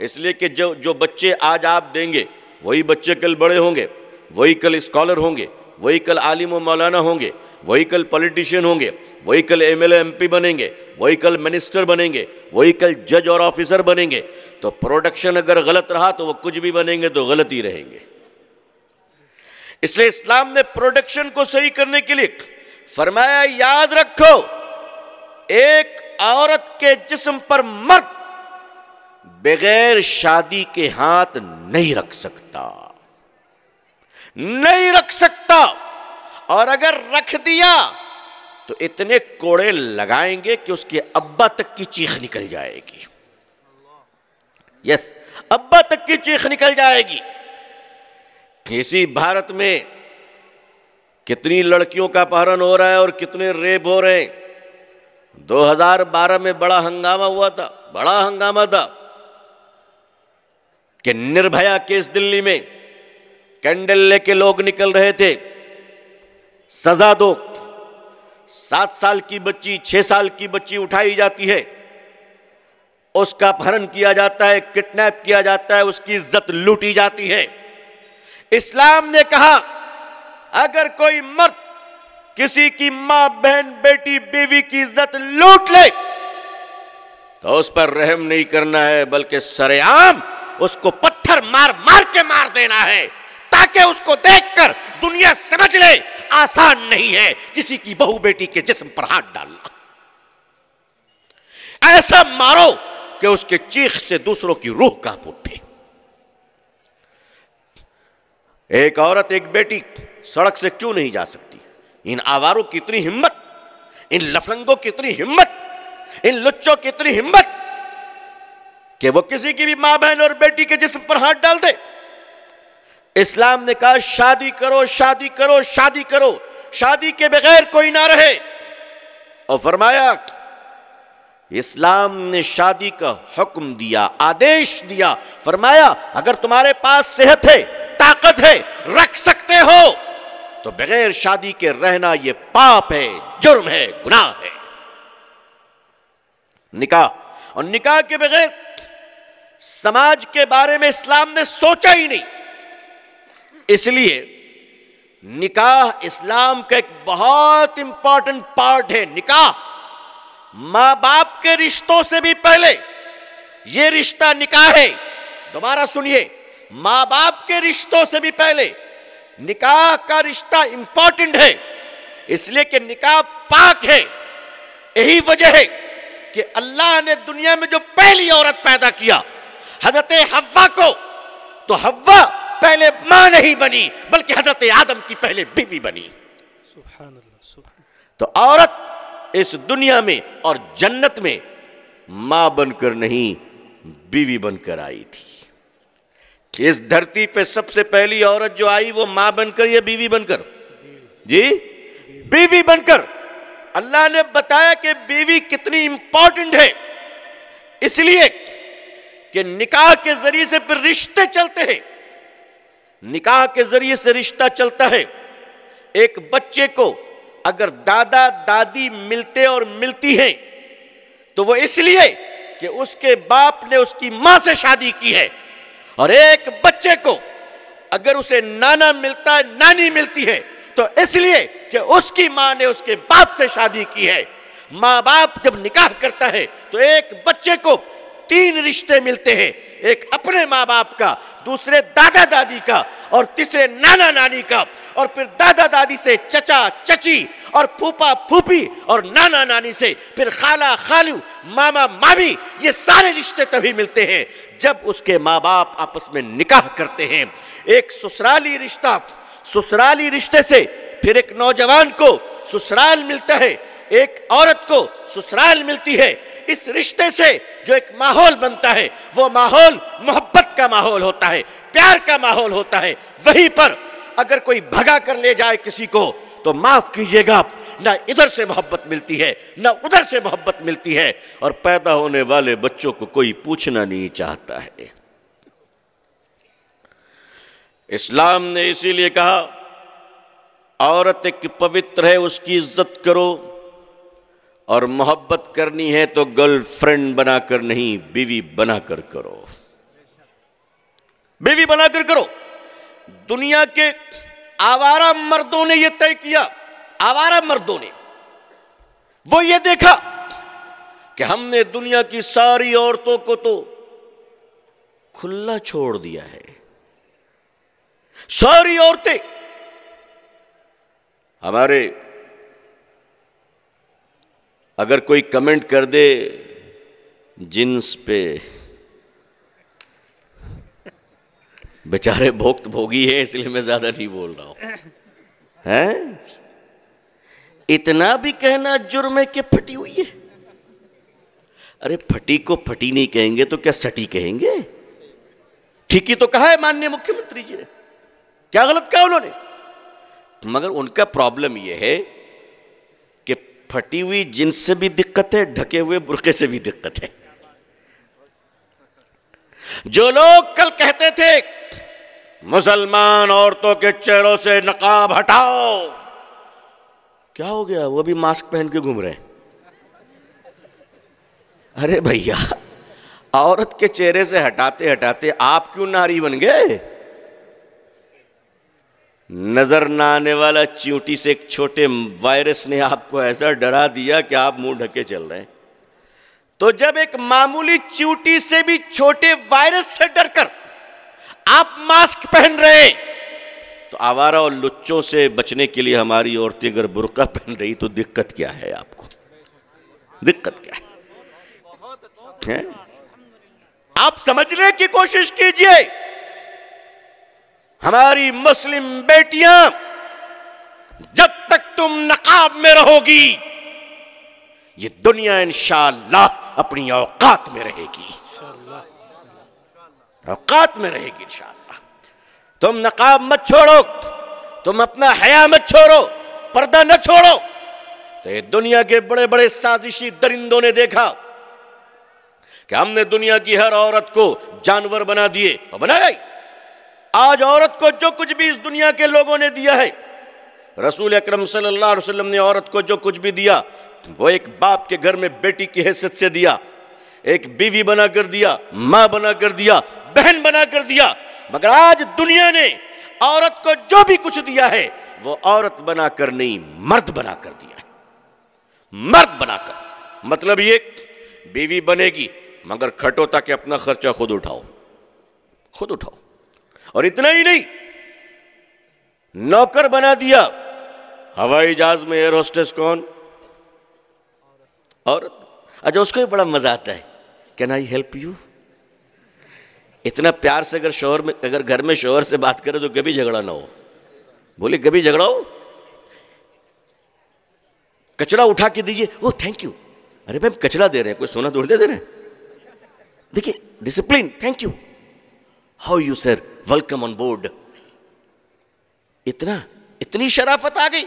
اس لیے کہ جو بچے آج آپ دیں گے وہی بچے کل بڑے ہوں گے، وہی کل اسکالر ہوں گے، وہی کل عالم و مولانا ہوں گے، وہی کل پولیٹیشین ہوں گے، وہی کل M L A M P بنیں گے، وہی کل منسٹر بنیں گے، وہی کل جج اور آفیسر بنیں گے۔ تو پروڈکشن اگر غلط رہا تو وہ کچھ بھی بنیں گے تو غلط ہی رہیں گے۔ اس لیے اسلام نے پروڈکشن کو صحیح کرنے کے لیے فرمایا یاد رکھو ایک عورت کے جسم پر مرد بغیر شادی کے ہاتھ نہیں رکھ سکتا، نہیں رکھ سکتا، اور اگر رکھ دیا تو اتنے کوڑے لگائیں گے کہ اس کے ابا تک کی چیخ نکل جائے گی۔ یس، ابا تک کی چیخ نکل جائے گی۔ اسی بھارت میں کتنی لڑکیوں کا اپہرن ہو رہا ہے اور کتنے ریپ ہو رہے ہیں۔ 2012 میں بڑا ہنگامہ ہوا تھا، بڑا ہنگامہ تھا کہ نربھیا کیس دلی میں کینڈل لے کے لوگ نکل رہے تھے، سزا دو، 7 سال کی بچی 6 سال کی بچی اٹھائی جاتی ہے، اس کا اپہرن کیا جاتا ہے، کڈنیپ کیا جاتا ہے، اس کی عزت لوٹی جاتی ہے۔ اسلام نے کہا اگر کوئی مرد کسی کی ماں، بہن، بیٹی، بیوی کی عزت لوٹ لے تو اس پر رحم نہیں کرنا ہے، بلکہ سر عام اس کو پتھر مار مار کے مار دینا ہے، تاکہ اس کو دیکھ کر دنیا سمجھ لے آسان نہیں ہے کسی کی بہو بیٹی کے جسم پر ہاتھ ڈالنا۔ ایسا مارو کہ اس کے چیخ سے دوسروں کی روح کانپ اٹھے۔ ایک عورت، ایک بیٹی سڑک سے کیوں نہیں جا سکتی؟ ان آواروں کی اتنی ہمت، ان لفنگوں کی اتنی ہمت، ان لچوں کی اتنی ہمت کہ وہ کسی کی بھی ماں، بہن اور بیٹی کے جسم پر ہاتھ ڈال دے۔ اسلام نے کہا شادی کرو، شادی کرو، شادی کرو، شادی کے بغیر کوئی نہ رہے، اور فرمایا اسلام نے شادی کا حکم دیا، آدیش دیا، فرمایا اگر تمہارے پاس صحت ہے، طاقت ہے، رکھ سکتے ہو تو بغیر شادی کے رہنا یہ پاپ ہے، جرم ہے، گناہ ہے۔ نکاح، اور نکاح کے بغیر سماج کے بارے میں اسلام نے سوچا ہی نہیں۔ اس لیے نکاح اسلام کا ایک بہت امپورٹنٹ پارٹ ہے۔ نکاح ماں باپ کے رشتوں سے بھی پہلے یہ رشتہ نکاح ہے۔ دوبارہ سنیے، ماں باپ کے رشتوں سے بھی پہلے نکاح کا رشتہ امپورٹنٹ ہے، اس لیے کہ نکاح پاک ہے۔ یہی وجہ ہے کہ اللہ نے دنیا میں جو پہلی عورت پیدا کیا حضرت حوا کو، تو حوا پہلے ماں نہیں بنی بلکہ حضرت آدم کی پہلے بیوی بنی۔ سبحان اللہ، سبحان۔ تو عورت اس دنیا میں اور جنت میں ماں بن کر نہیں، بیوی بن کر آئی تھی۔ کہ اس دھرتی پہ سب سے پہلی عورت جو آئی وہ ماں بن کر یا بیوی بن کر؟ جی، بیوی بن کر۔ اللہ نے بتایا کہ بیوی کتنی امپورٹنٹ ہے، اس لیے کہ نکاح کے ذریعے سے پھر رشتے چلتے ہیں، نکاح کے ذریعے سے رشتہ چلتا ہے۔ ایک بچے کو اگر دادا دادی ملتے اور ملتی ہیں تو وہ اس لیے کہ اس کے باپ نے اس کی ماں سے شادی کی ہے، اور ایک بچے کو اگر اسے نانا ملتا ہے، نانی ملتی ہے، تو اس لیے کہ اس کی ماں نے اس کے باپ سے شادی کی ہے۔ ماں باپ جب نکاح کرتا ہے تو ایک بچے کو 3 رشتے ملتے ہیں، ایک اپنے ماں باپ کا، دوسرے دادا دادی کا، اور تیسرے نانا نانی کا، اور پھر دادا دادی سے چچا چچی، اور پھوپا پھوپھی، اور نانا نانی سے پھر خالہ خالو، ماما مامی۔ یہ سارے رشتے تبھی ملتے ہیں جب اس کے ماں باپ آپس میں نکاح کرتے ہیں۔ ایک سسرالی رشتہ، سسرالی رشتے سے پھر ایک نوجوان کو سسرال ملتا ہے، ایک عورت کو سسرال ملتی ہے۔ اس رشتے سے جو ایک ماحول بنتا ہے وہ ماحول محبت کا ماحول ہوتا ہے، پیار کا ماحول ہوتا ہے۔ وہیں پر اگر کوئی بھگا کر لے جائے کسی کو تو معاف کیجیے گا، نہ ادھر سے محبت ملتی ہے نہ ادھر سے محبت ملتی ہے، اور پیدا ہونے والے بچوں کو کوئی پوچھنا نہیں چاہتا ہے۔ اسلام نے اسی لیے کہا عورت ایک پوتر ہے، اس کی عزت کرو، اور محبت کرنی ہے تو گرل فرینڈ بنا کر نہیں، بیوی بنا کر کرو، بیوی بنا کر کرو۔ دنیا کے آوارہ مردوں نے یہ طے کیا، آوارہ مردوں نے وہ یہ دیکھا کہ ہم نے دنیا کی ساری عورتوں کو تو کھلا چھوڑ دیا ہے، ساری عورتیں ہمارے اگر کوئی کمنٹ کر دے جنس پہ، بیچارے بھوکت بھوگی ہے اس لیے میں زیادہ نہیں بول رہا ہوں. اتنا بھی کہنا جرم ہے کہ پھٹی ہوئی ہے. ارے پھٹی کو پھٹی نہیں کہیں گے تو کیا سٹی کہیں گے؟ ٹھیک ہی تو کہا ہے ماننیہ مکھیہ منتری جی نے. کیا غلط کہا انہوں نے؟ مگر ان کا پرابلم یہ ہے کہ پھٹی ہوئی جنس سے بھی دقت ہے، ڈھکے ہوئے برقعے سے بھی دقت ہے. جو لوگ کل کہتے تھے مسلمان عورتوں کے چہروں سے نقاب ہٹاؤ، کیا ہو گیا؟ وہ بھی ماسک پہن کے گھوم رہے ہیں. ارے بھیا، عورت کے چہرے سے ہٹاتے ہٹاتے آپ کیوں ناری بن گئے؟ نظر نہ آنے والا چیونٹی سے ایک چھوٹے وائرس نے آپ کو ایسا ڈرا دیا کہ آپ منہ ڈھکے چل رہے ہیں. تو جب ایک معمولی چیونٹی سے بھی چھوٹے وائرس سے ڈر کر آپ ماسک پہن رہے ہیں تو آوارہ اور لچوں سے بچنے کے لیے ہماری عورتیں اگر برقع پہن رہی تو دقت کیا ہے؟ آپ کو دقت کیا ہے؟ آپ سمجھنے کی کوشش کیجئے. ہماری مسلم بیٹیاں جب تک تم نقاب میں رہو گی یہ دنیا انشاءاللہ اپنی اوقات میں رہے گی، اوقات میں رہے گی انشاءاللہ. تم نقاب مت چھوڑو، تم اپنا حیا مت چھوڑو، پردہ نہ چھوڑو. تو یہ دنیا کے بڑے بڑے سازشی درندوں نے دیکھا کہ ہم نے دنیا کی ہر عورت کو جانور بنا دیے، اور بنایا ہی. آج عورت کو جو کچھ بھی اس دنیا کے لوگوں نے دیا ہے، رسول اکرم صلی اللہ علیہ وسلم نے عورت کو جو کچھ بھی دیا وہ ایک باپ کے گھر میں بیٹی کی حیثیت سے دیا، ایک بیوی بنا کر دیا، ماں بنا کر دیا، بہن بنا کر دیا. مگر آج دنیا نے عورت کو جو بھی کچھ دیا ہے وہ عورت بنا کر نہیں، مرد بنا کر دیا ہے. مرد بنا کر مطلب یہ بیوی بنے گی مگر کھٹو تاکہ اپنا خرچہ خود اٹھاؤ، خود اٹھاؤ. اور اتنا ہی نہیں، نوکر بنا دیا. ہوائی جہاز میں ایئر ہوسٹس کون؟ عورت. اچھا اس کو بھی بڑا مزہ آتا ہے، کین آئی ہیلپ یو؟ اتنا پیار سے اگر گھر میں شوہر سے بات کرے تو کبھی جھگڑا نہ ہو. بولے کبھی جھگڑا ہو، کچڑا اٹھا کے دیجئے، وہ تھینک یو. ارے بھائی کچڑا دے رہے ہیں، کوئی سونا توڑ دے رہے ہیں. دیکھیں discipline, thank you, how you sir, welcome on board. اتنی شرافت آ گئی.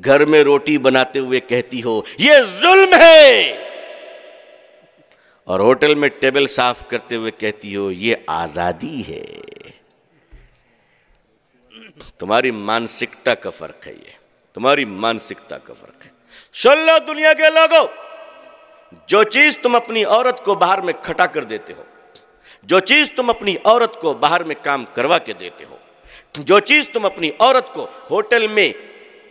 گھر میں روٹی بناتے ہوئے کہتی ہو یہ ظلم ہے، اور ہوٹل میں ٹیبل صاف کرتے ہوئے کہتی ہو یہ آزادی ہے. تمہاری مانسکتا کا فرق ہے، یہ تمہاری مانسکتا کا فرق ہے. سن لو دنیا کے لوگوں، جو چیز تم اپنی عورت کو باہر میں کھٹا کر دیتے ہو، جو چیز تم اپنی عورت کو باہر میں کام کروا کے دیتے ہو، جو چیز تم اپنی عورت کو ہوٹل میں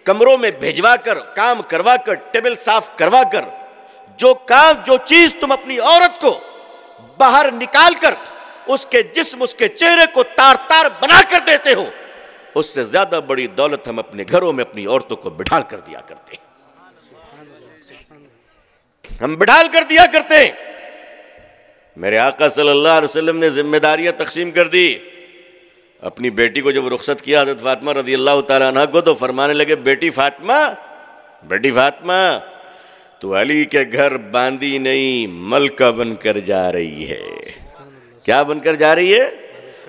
کمروں میں بھیجوا کر کام کروا کر ٹیبل صاف کروا کر، جو چیز تم اپنی عورت کو باہر نکال کر اس کے جسم، اس کے چہرے کو تار تار بنا کر دیتے ہو، اس سے زیادہ بڑی دولت ہم اپنے گھروں میں اپنی عورتوں کو بٹھال کر دیا کرتے ہیں. ہم بٹھال کر دیا کرتے ہیں. میرے آقا صلی اللہ علیہ وسلم نے ذمہ داریاں تقسیم کر دی. اپنی بیٹی کو جب رخصت کیا حضرت فاطمہ رضی اللہ تعالیٰ عنہ کو، تو فرمانے لگے بیٹی فاطمہ تو علی کے گھر باندی نہیں ملکہ بن کر جا رہی ہے. کیا بن کر جا رہی ہے؟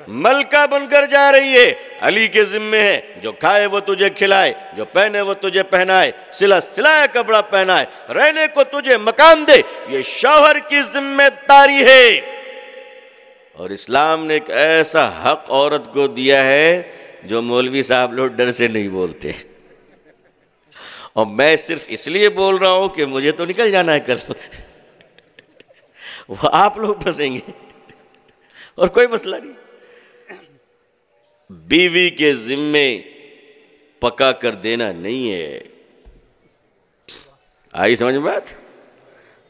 ملکہ بن کر جا رہی ہے. علی کے ذمہ ہے، جو کھائے وہ تجھے کھلائے، جو پہنے وہ تجھے پہنائے، سلایا کپڑا پہنائے، رہنے کو تجھے مکان دے. یہ شوہر کی ذمہ داری ہے. اور اسلام نے ایک ایسا حق عورت کو دیا ہے جو مولوی صاحب لوگ ڈر سے نہیں بولتے. اور میں صرف اس لیے بول رہا ہوں کہ مجھے تو نکل جانا ہے کل، وہ آپ لوگ پھنسیں گے اور کوئی مسئلہ نہیں. بیوی کے ذمے پکا کر دینا نہیں ہے. آئی سمجھ میں بات؟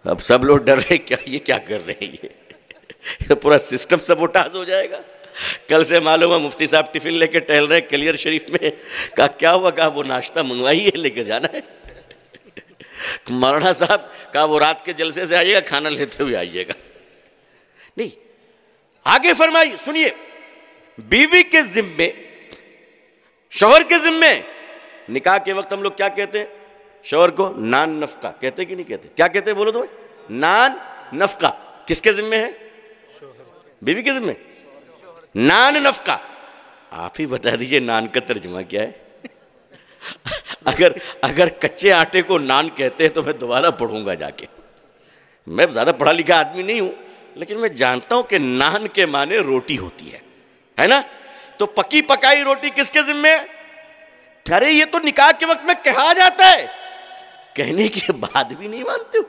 اب سب لوگ ڈر رہے کیا یہ کیا کر رہے ہیں، یہ پورا سسٹم سبوٹاژ ہو جائے گا. کل سے معلوم ہے مفتی صاحب ٹفن لے کے ٹہل رہے کلیئر شریف میں. کہا کیا ہوا؟ کہا وہ ناشتہ منگوائی ہے، لے کے جانا ہے. مولانا صاحب کہا وہ رات کے جلسے سے آئیے گا، کھانا لیتے ہوئے آئیے گا. نہیں، آگے فرمائی سنیے، بیوی کے ذمے، شوہر کے ذمے. نکاح کے وقت ہم لوگ کیا کہتے ہیں شوہر کو؟ نان نفقہ کہتے کہ نہیں کہتے؟ کیا کہتے ہیں بولو تو بھائی؟ نان نفقہ. کس کے ذمے ہے؟ بیوی کے ذمے. نان نفقہ. آپ ہی بتا دیجئے نان کا ترجمہ کیا ہے؟ اگر کچے آٹے کو نان کہتے ہیں تو میں دوبارہ پڑھوں گا جا کے. میں زیادہ پڑھا لکھا آدمی نہیں ہوں، لیکن میں جانتا ہوں کہ نان کے معنی روٹی ہوتی ہے نا؟ تو پکی پکائی روٹی کس کے ذمے ہے؟ ارے یہ تو نکاح کے وقت میں کہا جاتا ہے، کہنے کے بعد بھی نہیں مانتے ہو.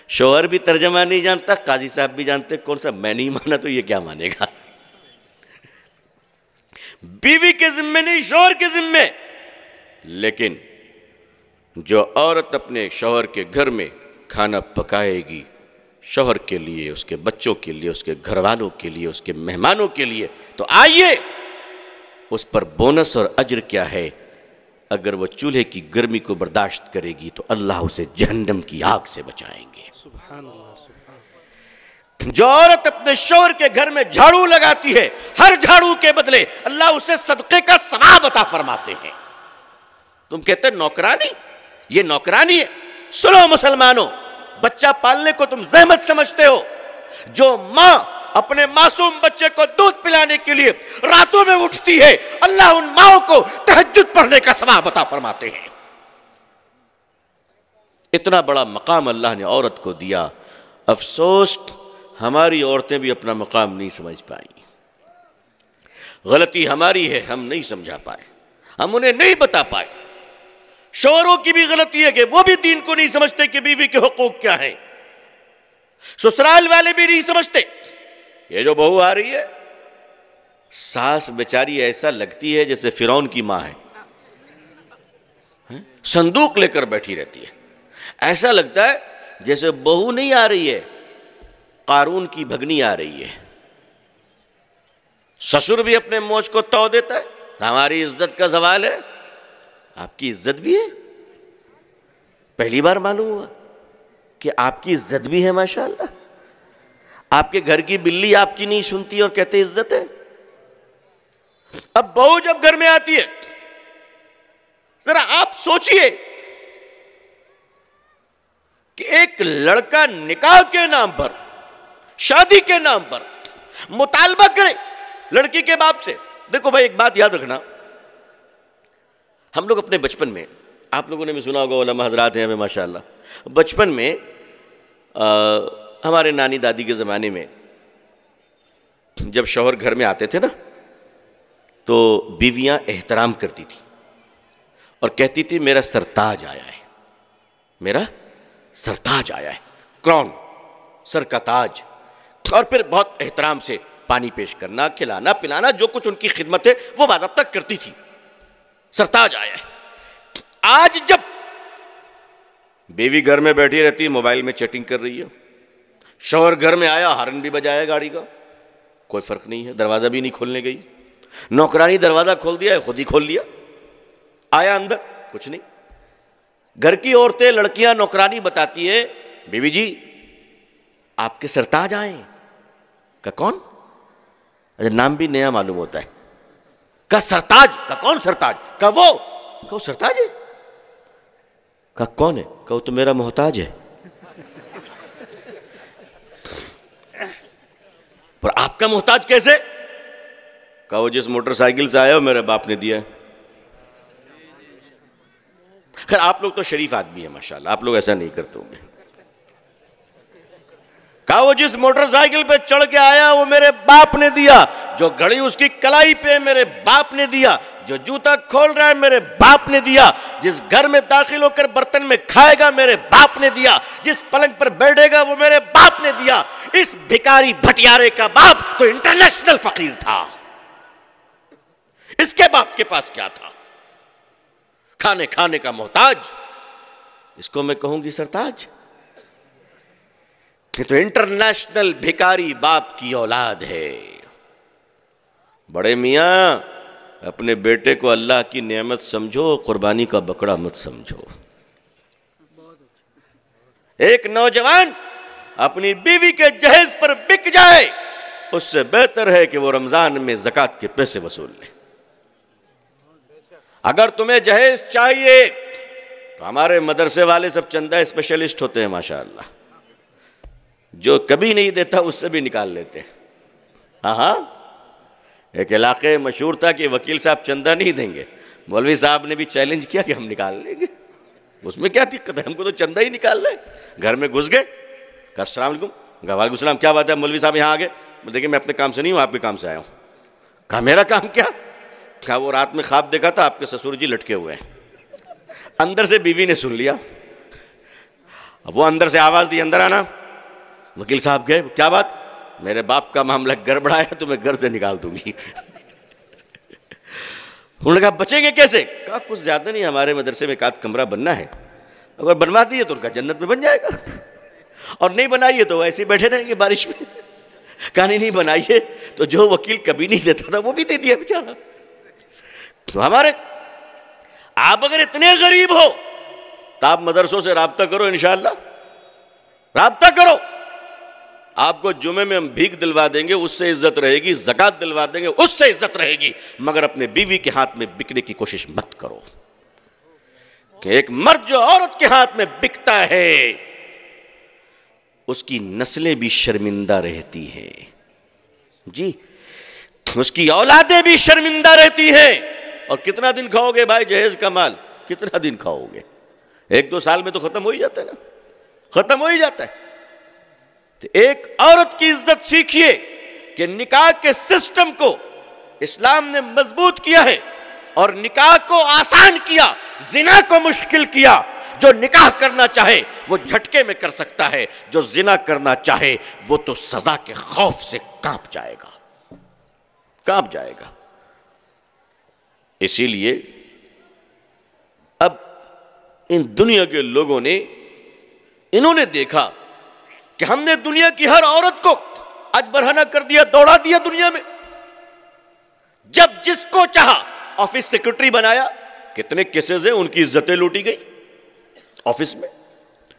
شوہر بھی ترجمہ نہیں جانتا، قاضی صاحب بھی جانتے، کون سا میں نہیں مانا تو یہ کیا مانے گا؟ بیوی کے ذمے نہیں، شوہر کے ذمے. لیکن جو عورت اپنے شوہر کے گھر میں کھانا پکائے گی، شوہر کے لیے، اس کے بچوں کے لیے، اس کے گھر والوں کے لیے، اس کے مہمانوں کے لیے، تو آئیے اس پر بونس اور اجر کیا ہے. اگر وہ چولہے کی گرمی کو برداشت کرے گی تو اللہ اسے جہنم کی آگ سے بچائیں گے. سبحان اللہ، سبحان اللہ. جو عورت اپنے شوہر کے گھر میں جھاڑو لگاتی ہے، ہر جھاڑو کے بدلے اللہ اسے صدقے کا ثواب عطا فرماتے ہیں. تم کہتے ہیں نوکرانی، یہ نوکرانی ہے. سنو مسلمانوں، بچہ پالنے کو تم زحمت سمجھتے ہو. جو ماں اپنے معصوم بچے کو دودھ پلانے کے لیے راتوں میں اٹھتی ہے، اللہ ان ماؤں کو تہجد پڑھنے کا ثواب عطا فرماتے ہیں. اتنا بڑا مقام اللہ نے عورت کو دیا. افسوس ہماری عورتیں بھی اپنا مقام نہیں سمجھ پائیں. غلطی ہماری ہے، ہم نہیں سمجھا پائے، ہم انہیں نہیں بتا پائے. شوہروں کی بھی غلطی ہے کہ وہ بھی دین کو نہیں سمجھتے کہ بیوی کے حقوق کیا ہیں. سسرال والے بھی نہیں سمجھتے. یہ جو بہو آ رہی ہے، ساس بیچاری ایسا لگتی ہے جیسے فرعون کی ماں ہے، صندوق لے کر بیٹھی رہتی ہے. ایسا لگتا ہے جیسے بہو نہیں آ رہی ہے، قارون کی بھگنی آ رہی ہے. سسر بھی اپنے موج کو تو دیتا ہے، ہماری عزت کا زوال ہے. آپ کی عزت بھی ہے؟ پہلی بار معلوم ہوا کہ آپ کی عزت بھی ہے. ماشاءاللہ، آپ کے گھر کی بلی آپ کی نہیں سنتی اور کہتے عزت ہے. اب بہو جب گھر میں آتی ہے، ذرا آپ سوچئے کہ ایک لڑکا نکاح کے نام پر، شادی کے نام پر مطالبہ کرے لڑکی کے باپ سے. دیکھو بھائی، ایک بات یاد رکھنا، ہم لوگ اپنے بچپن میں، آپ لوگوں نے بھی سنا ہوگا، علماء حضرات ہیں ہمیں ماشاءاللہ، بچپن میں ہمارے نانی دادی کے زمانے میں جب شوہر گھر میں آتے تھے نا، تو بیویاں احترام کرتی تھی اور کہتی تھی میرا سرتاج آیا ہے، میرا سرتاج آیا ہے. کراؤن، سر کا تاج. اور پھر بہت احترام سے پانی پیش کرنا، کھلانا پلانا، جو کچھ ان کی خدمت ہے وہ باضابطہ کرتی تھی. سرتاج آیا ہے. آج جب بیوی گھر میں بیٹھی رہتی ہے، موبائل میں چیٹنگ کر رہی ہے، شوہر گھر میں آیا، ہارن بھی بجایا گاڑی کا، کوئی فرق نہیں ہے، دروازہ بھی نہیں کھولنے گئی. نوکرانی دروازہ کھول دیا ہے، خود ہی کھول لیا. آیا اندر، کچھ نہیں. گھر کی عورتیں، لڑکیاں نوکرانی بتاتی ہے، بیوی جی آپ کے سرتاج آئے ہیں. کہ کون؟ اچھا، نام بھی نیا معلوم ہوتا ہے. کہ سرتاج؟ کہ کون سرتاج؟ کہ وہ سرتاج ہے. کہ کون ہے؟ کہ وہ تو میرا محتاج ہے. پر آپ کا محتاج کیسے؟ کہ وہ جس موٹر سائیکل سے آیا وہ میرے باپ نے دیا ہے. خیر آپ لوگ تو شریف آدمی ہیں ماشاءاللہ، آپ لوگ ایسا نہیں کرتے ہوں گے. کہا وہ جس موٹر سائیکل پہ چڑھ کے آیا وہ میرے باپ نے دیا. جو گھڑی اس کی کلائی پہ میرے باپ نے دیا. جو جوتا کھول رہا ہے میرے باپ نے دیا. جس گھر میں داخل ہو کر برتن میں کھائے گا میرے باپ نے دیا. جس پلنگ پر بیٹھے گا وہ میرے باپ نے دیا. اس بھکاری بھٹیارے کا باپ تو انٹرنیشنل فقیر تھا. اس کے باپ کے پاس کیا تھا؟ کھانے کا محتاج. اس کو میں کہوں گی سرتاج. یہ تو انٹرنیشنل بھکاری باپ کی اولاد ہے. بڑے میاں اپنے بیٹے کو اللہ کی نعمت سمجھو، قربانی کا بکرا مت سمجھو. ایک نوجوان اپنی بیوی کے جہیز پر بک جائے، اس سے بہتر ہے کہ وہ رمضان میں زکوٰۃ کے پیسے وصول لے۔ اگر تمہیں جہیز چاہیے تو ہمارے مدرسے والے سب چندہ اسپیشلسٹ ہوتے ہیں ماشاءاللہ، جو کبھی نہیں دیتا اس سے بھی نکال لیتے ہیں۔ ہاں، ایک علاقے مشہور تھا کہ وکیل صاحب چندہ نہیں دیں گے، مولوی صاحب نے بھی چیلنج کیا کہ ہم نکال لیں گے، اس میں کیا دقت ہے، ہم کو تو چندہ ہی نکال لیں۔ گھر میں گھس گئے، کہا السلام علیکم، وعلیکم السلام، کیا بات ہے مولوی صاحب یہاں آ گئے؟ دیکھیں میں اپنے کام سے نہیں ہوں، آپ کے کام سے آیا ہوں۔ کہا میرا کام کیا؟ کہا وہ رات میں خواب دیکھا تھا آپ کے سسور جی لٹکے ہوئے ہیں۔ اندر سے بیوی نے سن لیا، اب وہ اندر سے آواز دی اندر آنا۔ وکیل صاحب گئے، کیا بات؟ میرے باپ کا معاملہ گڑبڑا ہے تو میں گھر سے نکال دوں گی۔ انہوں نے کہا بچیں گے کیسے؟ کہا کچھ زیادہ نہیں، ہمارے مدرسے میں ایک آدھ کمرہ بننا ہے، اگر بنوا دیے تو ان کا جنت میں بن جائے گا، اور نہیں بنائیے تو ایسے ہی بیٹھے رہیں گے بارش میں۔ کہا نہیں بنائیے، تو جو وکیل کبھی نہیں دیتا تھا وہ بھی دے دیا بیچارہ۔ تو ہمارے آپ اگر اتنے غریب ہو تو آپ مدرسوں سے رابطہ کرو، انشاءاللہ رابطہ کرو، آپ کو جمعے میں ہم بھیک دلوا دیں گے، اس سے عزت رہے گی، زکوٰۃ دلوا دیں گے، اس سے عزت رہے گی، مگر اپنے بیوی کے ہاتھ میں بکنے کی کوشش مت کرو، کہ ایک مرد جو عورت کے ہاتھ میں بکتا ہے اس کی نسلیں بھی شرمندہ رہتی ہیں، جی اس کی اولادیں بھی شرمندہ رہتی ہیں۔ اور کتنا دن کھاؤ گے بھائی جہیز کا مال، کتنا دن کھاؤ گے؟ 1-2 سال میں تو ختم ہو ہی جاتا ہے نا، ختم ہو ہی جاتا ہے۔ تو ایک عورت کی عزت سیکھیے کہ نکاح کے سسٹم کو اسلام نے مضبوط کیا ہے، اور نکاح کو آسان کیا، زنا کو مشکل کیا۔ جو نکاح کرنا چاہے وہ جھٹکے میں کر سکتا ہے، جو زنا کرنا چاہے وہ تو سزا کے خوف سے کانپ جائے گا، کانپ جائے گا۔ اسی لیے اب ان دنیا کے لوگوں نے انہوں نے دیکھا کہ ہم نے دنیا کی ہر عورت کو آج برہنہ کر دیا، دوڑا دیا دنیا میں، جب جس کو چاہا آفس سیکرٹری بنایا۔ کتنے کیسز ہیں ان کی عزتیں لوٹی گئی، آفس میں،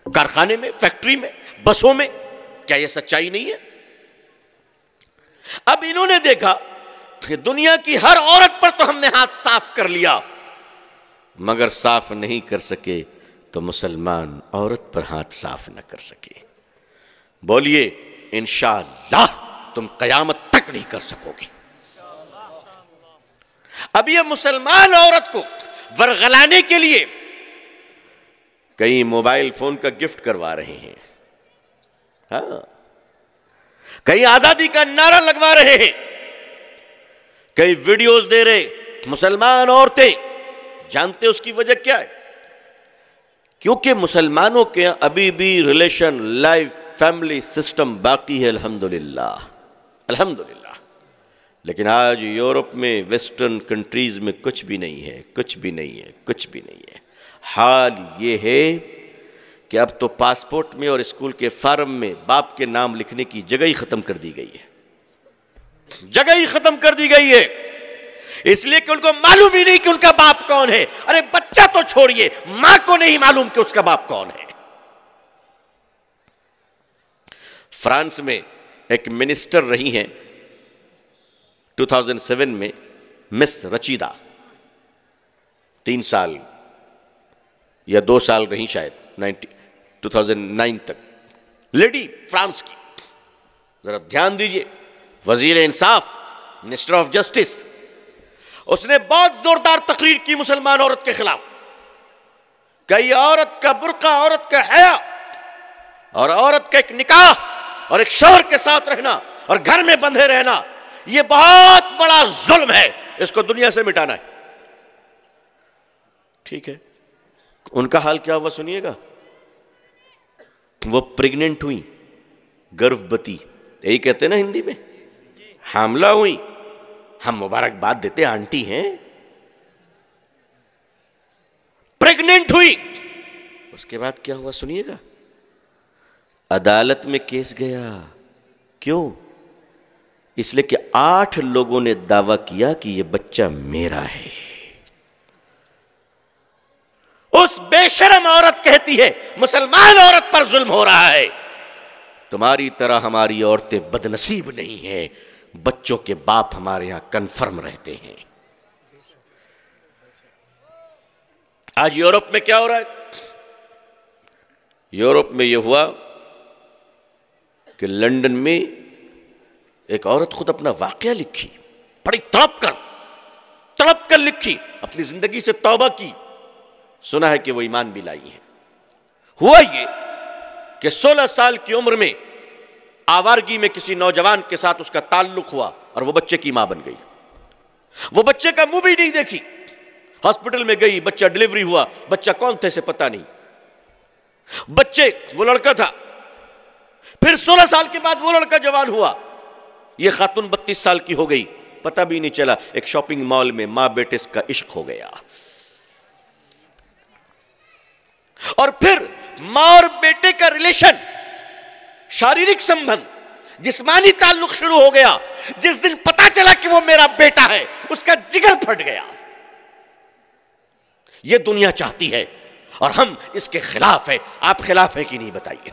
کارخانے میں، فیکٹری میں، بسوں میں۔ کیا یہ سچائی نہیں ہے؟ اب انہوں نے دیکھا کہ دنیا کی ہر عورت پر تو ہم نے ہاتھ صاف کر لیا، مگر صاف نہیں کر سکے تو مسلمان عورت پر ہاتھ صاف نہ کر سکے۔ بولیے انشاءاللہ تم قیامت تک نہیں کر سکو گی۔ اب یہ مسلمان عورت کو ورغلانے کے لیے کئی موبائل فون کا گفٹ کروا رہے ہیں، ہاں، کئی آزادی کا نعرہ لگوا رہے ہیں، کئی ویڈیوز دے رہے۔ مسلمان عورتیں جانتے اس کی وجہ کیا ہے؟ کیونکہ مسلمانوں کے ابھی بھی ریلیشن، لائف، فیملی سسٹم باقی ہے، الحمدللہ الحمدللہ۔ لیکن آج یورپ میں، ویسٹرن کنٹریز میں کچھ بھی نہیں ہے، کچھ بھی نہیں ہے، کچھ بھی نہیں ہے۔ حال یہ ہے کہ اب تو پاسپورٹ میں اور اسکول کے فارم میں باپ کے نام لکھنے کی جگہ ہی ختم کر دی گئی ہے، جگہ ہی ختم کر دی گئی ہے، اس لیے کہ ان کو معلوم ہی نہیں کہ ان کا باپ کون ہے۔ ارے بچہ تو چھوڑیے، ماں کو نہیں معلوم کہ اس کا باپ کون ہے۔ فرانس میں ایک منسٹر رہی ہیں 2007 میں، مس رچیدہ، 3 سال یا 2 سال رہی شاید، 2009 تک، لیڈی فرانس کی۔ ذرا دھیان دیجئے، وزیر انصاف، منسٹر آف جسٹس، اس نے بہت زوردار تقریر کی مسلمان عورت کے خلاف کہ یہ عورت کا برقع، عورت کا حیا، اور عورت کا ایک نکاح اور ایک شوہر کے ساتھ رہنا اور گھر میں بندھے رہنا، یہ بہت بڑا ظلم ہے، اس کو دنیا سے مٹانا ہے۔ ٹھیک ہے، ان کا حال کیا ہوا سنیے گا۔ وہ پریگننٹ ہوئی، گربھوتی، یہی کہتے ہیں نا ہندی میں، حاملہ ہوئی۔ ہم مبارکباد دیتے، آنٹی ہیں، پریگننٹ ہوئی۔ اس کے بعد کیا ہوا سنیے گا۔ عدالت میں کیس گیا، کیوں؟ اس لیے کہ 8 لوگوں نے دعویٰ کیا کہ یہ بچہ میرا ہے۔ اس بے شرم عورت کہتی ہے مسلمان عورت پر ظلم ہو رہا ہے، تمہاری طرح ہماری عورتیں بدنصیب نہیں ہیں، بچوں کے باپ ہمارے یہاں کنفرم رہتے ہیں۔ آج یورپ میں کیا ہو رہا ہے؟ یورپ میں یہ ہوا کہ لندن میں ایک عورت خود اپنا واقعہ لکھی، بڑی تڑپ کر لکھی، اپنی زندگی سے توبہ کی، سنا ہے کہ وہ ایمان بھی لائی ہے۔ ہوا یہ کہ 16 سال کی عمر میں آوارگی میں کسی نوجوان کے ساتھ اس کا تعلق ہوا اور وہ بچے کی ماں بن گئی۔ وہ بچے کا منہ بھی نہیں دیکھی، ہاسپٹل میں گئی، بچہ ڈیلیوری ہوا، بچہ کون تھے سے پتہ نہیں، بچے وہ لڑکا تھا۔ پھر 16 سال کے بعد وہ لڑکا جوان ہوا، یہ خاتون 32 سال کی ہو گئی، پتہ بھی نہیں چلا۔ ایک شاپنگ مال میں ماں بیٹے کا عشق ہو گیا، اور پھر ماں اور بیٹے کا ریلیشن، شاریرک سمبند، جسمانی تعلق شروع ہو گیا۔ جس دن پتا چلا کہ وہ میرا بیٹا ہے، اس کا جگر پھٹ گیا۔ یہ دنیا چاہتی ہے اور ہم اس کے خلاف ہیں۔ آپ خلاف ہیں کہ نہیں بتائیے؟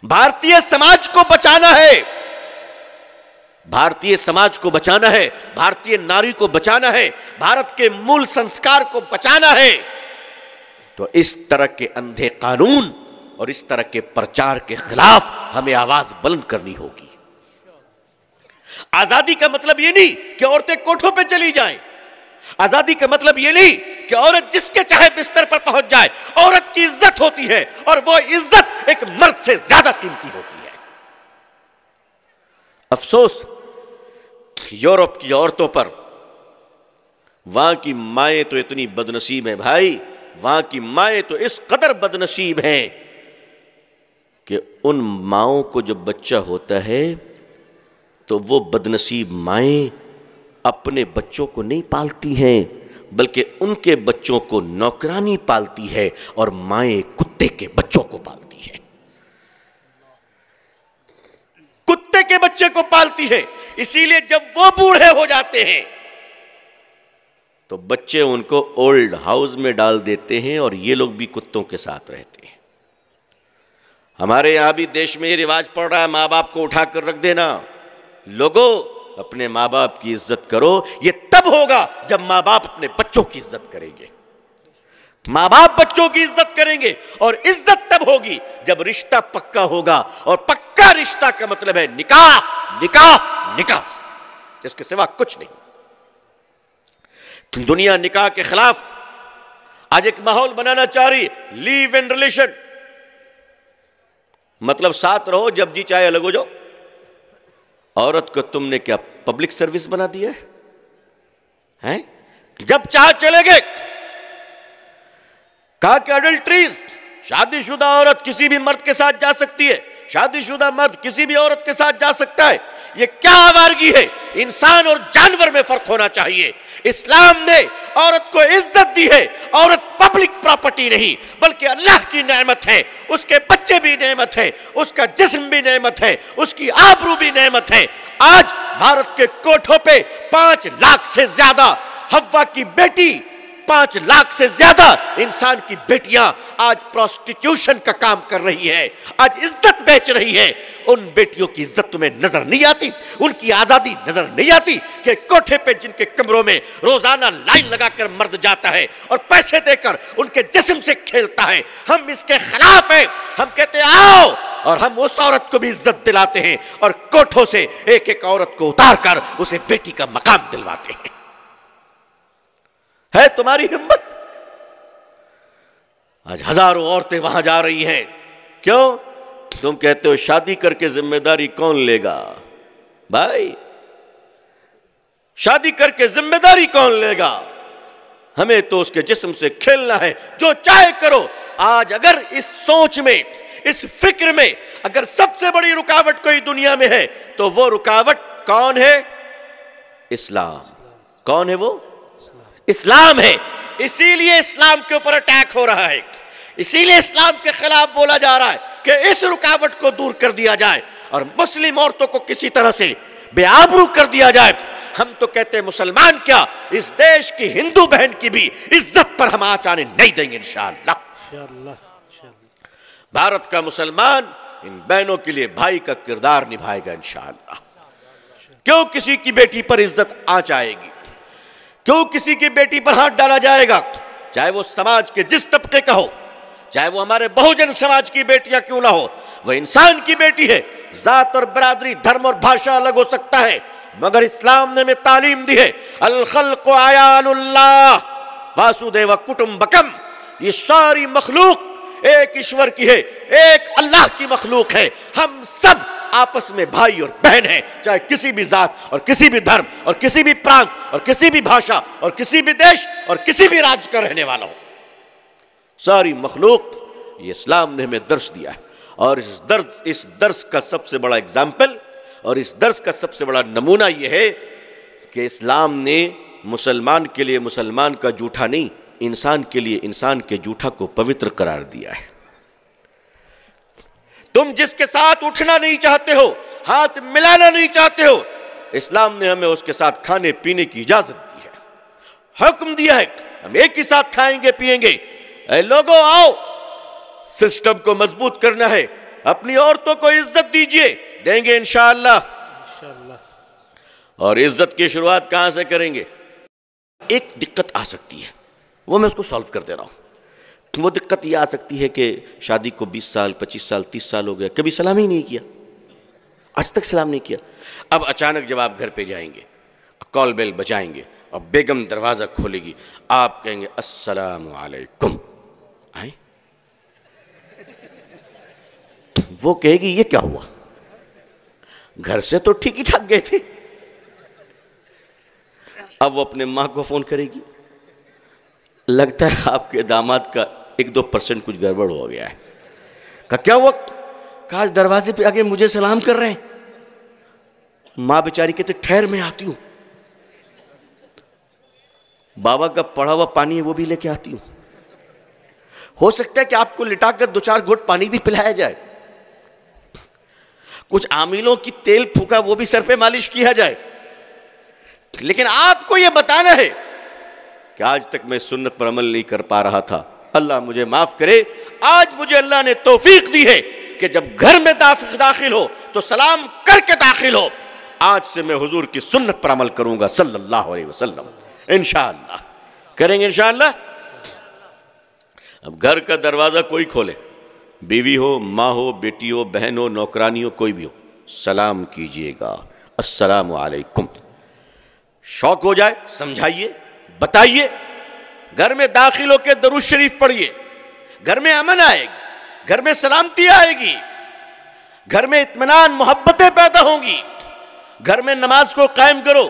بھارتی سماج کو بچانا ہے، بھارتی سماج کو بچانا ہے، بھارتی ناری کو بچانا ہے، بھارت کے مول سنسکار کو بچانا ہے، تو اس طرح کے اندھے قانون اور اس طرح کے پرچار کے خلاف ہمیں آواز بلند کرنی ہوگی۔ آزادی کا مطلب یہ نہیں کہ عورتیں کوٹھوں پہ چلی جائیں، آزادی کا مطلب یہ نہیں کہ عورت جس کے چاہے بستر پر پہنچ جائے۔ عورت کی عزت ہوتی ہے، اور وہ عزت ایک مرد سے زیادہ قیمتی ہوتی ہے۔ افسوس یورپ کی عورتوں پر، وہاں کی مائیں تو اتنی بدنصیب ہیں بھائی، وہاں کی مائیں تو اس قدر بدنصیب ہیں کہ ان ماؤں کو جب بچہ ہوتا ہے تو وہ بدنصیب مائیں اپنے بچوں کو نہیں پالتی ہیں، بلکہ ان کے بچوں کو نوکرانی پالتی ہے، اور مائیں کتے کے بچوں کو پالتی ہے، کتے کے بچے کو پالتی ہے۔ اسی لیے جب وہ بوڑھے ہو جاتے ہیں تو بچے ان کو اولڈ ہاؤس میں ڈال دیتے ہیں، اور یہ لوگ بھی کتوں کے ساتھ رہتے ہیں۔ ہمارے یہاں بھی دیش میں یہ رواج پڑ رہا ہے، ماں باپ کو اٹھا کر رکھ دینا۔ لوگوں، اپنے ماں باپ کی عزت کرو۔ یہ تب ہوگا جب ماں باپ اپنے بچوں کی عزت کریں گے، ماں باپ بچوں کی عزت کریں گے، اور عزت تب ہوگی جب رشتہ پکا ہوگا، اور پکا رشتہ کا مطلب ہے نکاح، نکاح، نکاح، اس کے سوا کچھ نہیں۔ دنیا نکاح کے خلاف آج ایک ماحول بنانا چاہ رہی ہے، لیو ان ریلیشن، مطلب ساتھ رہو، جب جی چاہے الگ ہو جاؤ۔ عورت کو تم نے کیا پبلک سروس بنا دیا ہے؟ جب چاہ چلے گئے۔ کہا کہ اڈلٹریز، شادی شدہ عورت کسی بھی مرد کے ساتھ جا سکتی ہے، شادی شدہ مرد کسی بھی عورت کے ساتھ جا سکتا ہے۔ یہ کیا آوارگی ہے؟ انسان اور جانور میں فرق ہونا چاہیے۔ اسلام نے عورت کو عزت دی ہے۔ عورت پبلک پراپرٹی نہیں بلکہ اللہ کی نعمت ہے، اس کے بچے بھی نعمت ہے، اس کا جسم بھی نعمت ہے، اس کی آبرو بھی نعمت ہے۔ آج بھارت کے کوٹھوں پہ 5 لاکھ سے زیادہ حوا کی بیٹی، 5 لاکھ سے زیادہ انسان کی بیٹیاں آج پروسٹیٹیوشن کا کام کر رہی ہے، آج عزت بیچ رہی ہے۔ ان بیٹیوں کی عزت تمہیں نظر نہیں آتی؟ ان کی آزادی نظر نہیں آتی کہ کوٹھے پہ جن کے کمروں میں روزانہ لائن لگا کر مرد جاتا ہے اور پیسے دے کر ان کے جسم سے کھیلتا ہے؟ ہم اس کے خلاف ہیں۔ ہم کہتے ہیں آؤ، اور ہم اس عورت کو بھی عزت دلاتے ہیں، اور کوٹھوں سے ایک ایک عورت کو اتار کر اسے بیٹی کا مقام دلواتے ہیں۔ ہے تمہاری ہمت؟ آج ہزاروں عورتیں وہاں جا رہی ہیں، کیوں؟ تم کہتے ہو شادی کر کے ذمہ داری کون لے گا؟ بھائی، شادی کر کے ذمہ داری کون لے گا؟ ہمیں تو اس کے جسم سے کھیلنا ہے، جو چاہے کرو۔ آج اگر اس سوچ میں، اس فکر میں اگر سب سے بڑی رکاوٹ کوئی دنیا میں ہے تو وہ رکاوٹ کون ہے؟ اسلام۔ کون ہے وہ؟ اسلام ہے۔ اسی لیے اسلام کے اوپر اٹیک ہو رہا ہے، اسی لیے اسلام کے خلاف بولا جا رہا ہے کہ اس رکاوٹ کو دور کر دیا جائے اور مسلم عورتوں کو کسی طرح سے بے آبرو کر دیا جائے۔ ہم تو کہتے ہیں مسلمان کیا، اس دیش کی ہندو بہن کی بھی عزت پر ہم آنچ آنے نہیں دیں گے انشاءاللہ۔ بھارت کا مسلمان ان بہنوں کے لیے بھائی کا کردار نبھائے گا انشاءاللہ۔ کیوں کسی کی بیٹی پر عزت آنچ آئے گی؟ کیوں کسی کی بیٹی پر ہاتھ ڈالا جائے گا؟ چاہے وہ سماج کے جس طبقے کا ہو، چاہے وہ ہمارے بہوجن سماج کی بیٹیاں کیوں نہ ہو، وہ انسان کی بیٹی ہے۔ ذات اور برادری، دھرم اور بھاشا الگ ہو سکتا ہے، مگر اسلام نے ہمیں تعلیم دی ہے الخلق عیال اللہ واسودیو کٹمبکم، یہ ساری مخلوق ایک ایشور کی ہے، ایک اللہ کی مخلوق ہے، ہم سب آپس میں بھائی اور بہن ہیں، چاہے کسی بھی ذات اور کسی بھی دھرم اور کسی بھی پرانت اور کسی بھی بھاشا اور کسی بھی دیش اور کسی بھی راج کا رہنے والا ہو، ساری مخلوق، یہ اسلام نے ہمیں درس دیا ہے۔ اور اس درس کا سب سے بڑا اگزامپل اور اس درس کا سب سے بڑا نمونہ یہ ہے کہ اسلام نے مسلمان کے لیے مسلمان کا جھوٹا نہیں، انسان کے لیے انسان کے جھوٹا کو پوتر قرار دیا ہے۔ تم جس کے ساتھ اٹھنا نہیں چاہتے ہو، ہاتھ ملانا نہیں چاہتے ہو، اسلام نے ہمیں اس کے ساتھ کھانے پینے کی اجازت دی ہے، حکم دیا ہے ہم ایک ہی ساتھ کھائیں گے پیئیں گے۔ اے لوگوں آؤ، سسٹم کو مضبوط کرنا ہے، اپنی عورتوں کو عزت دیجئے، دیں گے انشاءاللہ۔ اور عزت کی شروعات کہاں سے کریں گے؟ ایک دقت آ سکتی ہے، وہ میں اس کو سالو کر دے رہا ہوں۔ وہ دقت یہ آ سکتی ہے کہ شادی کو 20 سال 25 سال 30 سال ہو گیا، کبھی سلام ہی نہیں کیا، آج تک سلام نہیں کیا۔ اب اچانک جب آپ گھر پہ جائیں گے، کال بیل بجائیں گے اور بیگم دروازہ کھولے گی، آپ کہیں گے السلام علیکم، آئیں؟ وہ کہے گی یہ کیا ہوا، گھر سے تو ٹھیک ہی ٹھاک گئے تھے۔ اب وہ اپنے ماں کو فون کرے گی، لگتا ہے آپ کے داماد کا 1-2% کچھ گڑبڑ ہو گیا ہے۔ کہا کیا ہوا؟ کہا دروازے پہ آگے مجھے سلام کر رہے ہیں۔ ماں بیچاری کہتے ٹھہر میں آتی ہوں، بابا کا پڑا ہوا پانی ہے وہ بھی لے کے آتی ہوں۔ ہو سکتا ہے کہ آپ کو لٹا کر 2-4 گھونٹ پانی بھی پلایا جائے، کچھ عاملوں کی تیل پھوکا وہ بھی سر پہ مالش کیا جائے، لیکن آپ کو یہ بتانا ہے کہ آج تک میں سنت پر عمل نہیں کر پا رہا تھا، اللہ مجھے معاف کرے، آج مجھے اللہ نے توفیق دی ہے کہ جب گھر میں داخل ہو تو سلام کر کے داخل ہو۔ آج سے میں حضور کی سنت پر عمل کروں گا صلی اللہ علیہ وسلم، انشاءاللہ کریں گے انشاءاللہ۔ اب گھر کا دروازہ کوئی کھولے، بیوی ہو، ماں ہو، بیٹی ہو، بہن ہو، نوکرانی ہو، کوئی بھی ہو، سلام کیجئے گا السلام علیکم۔ شوق ہو جائے سمجھائیے، بتائیے، گھر میں داخل ہو کے درود شریف پڑھیے، گھر میں امن آئے گی، گھر میں سلامتی آئے گی، گھر میں اطمینان محبتیں پیدا ہوں گی، گھر میں نماز کو قائم کرو۔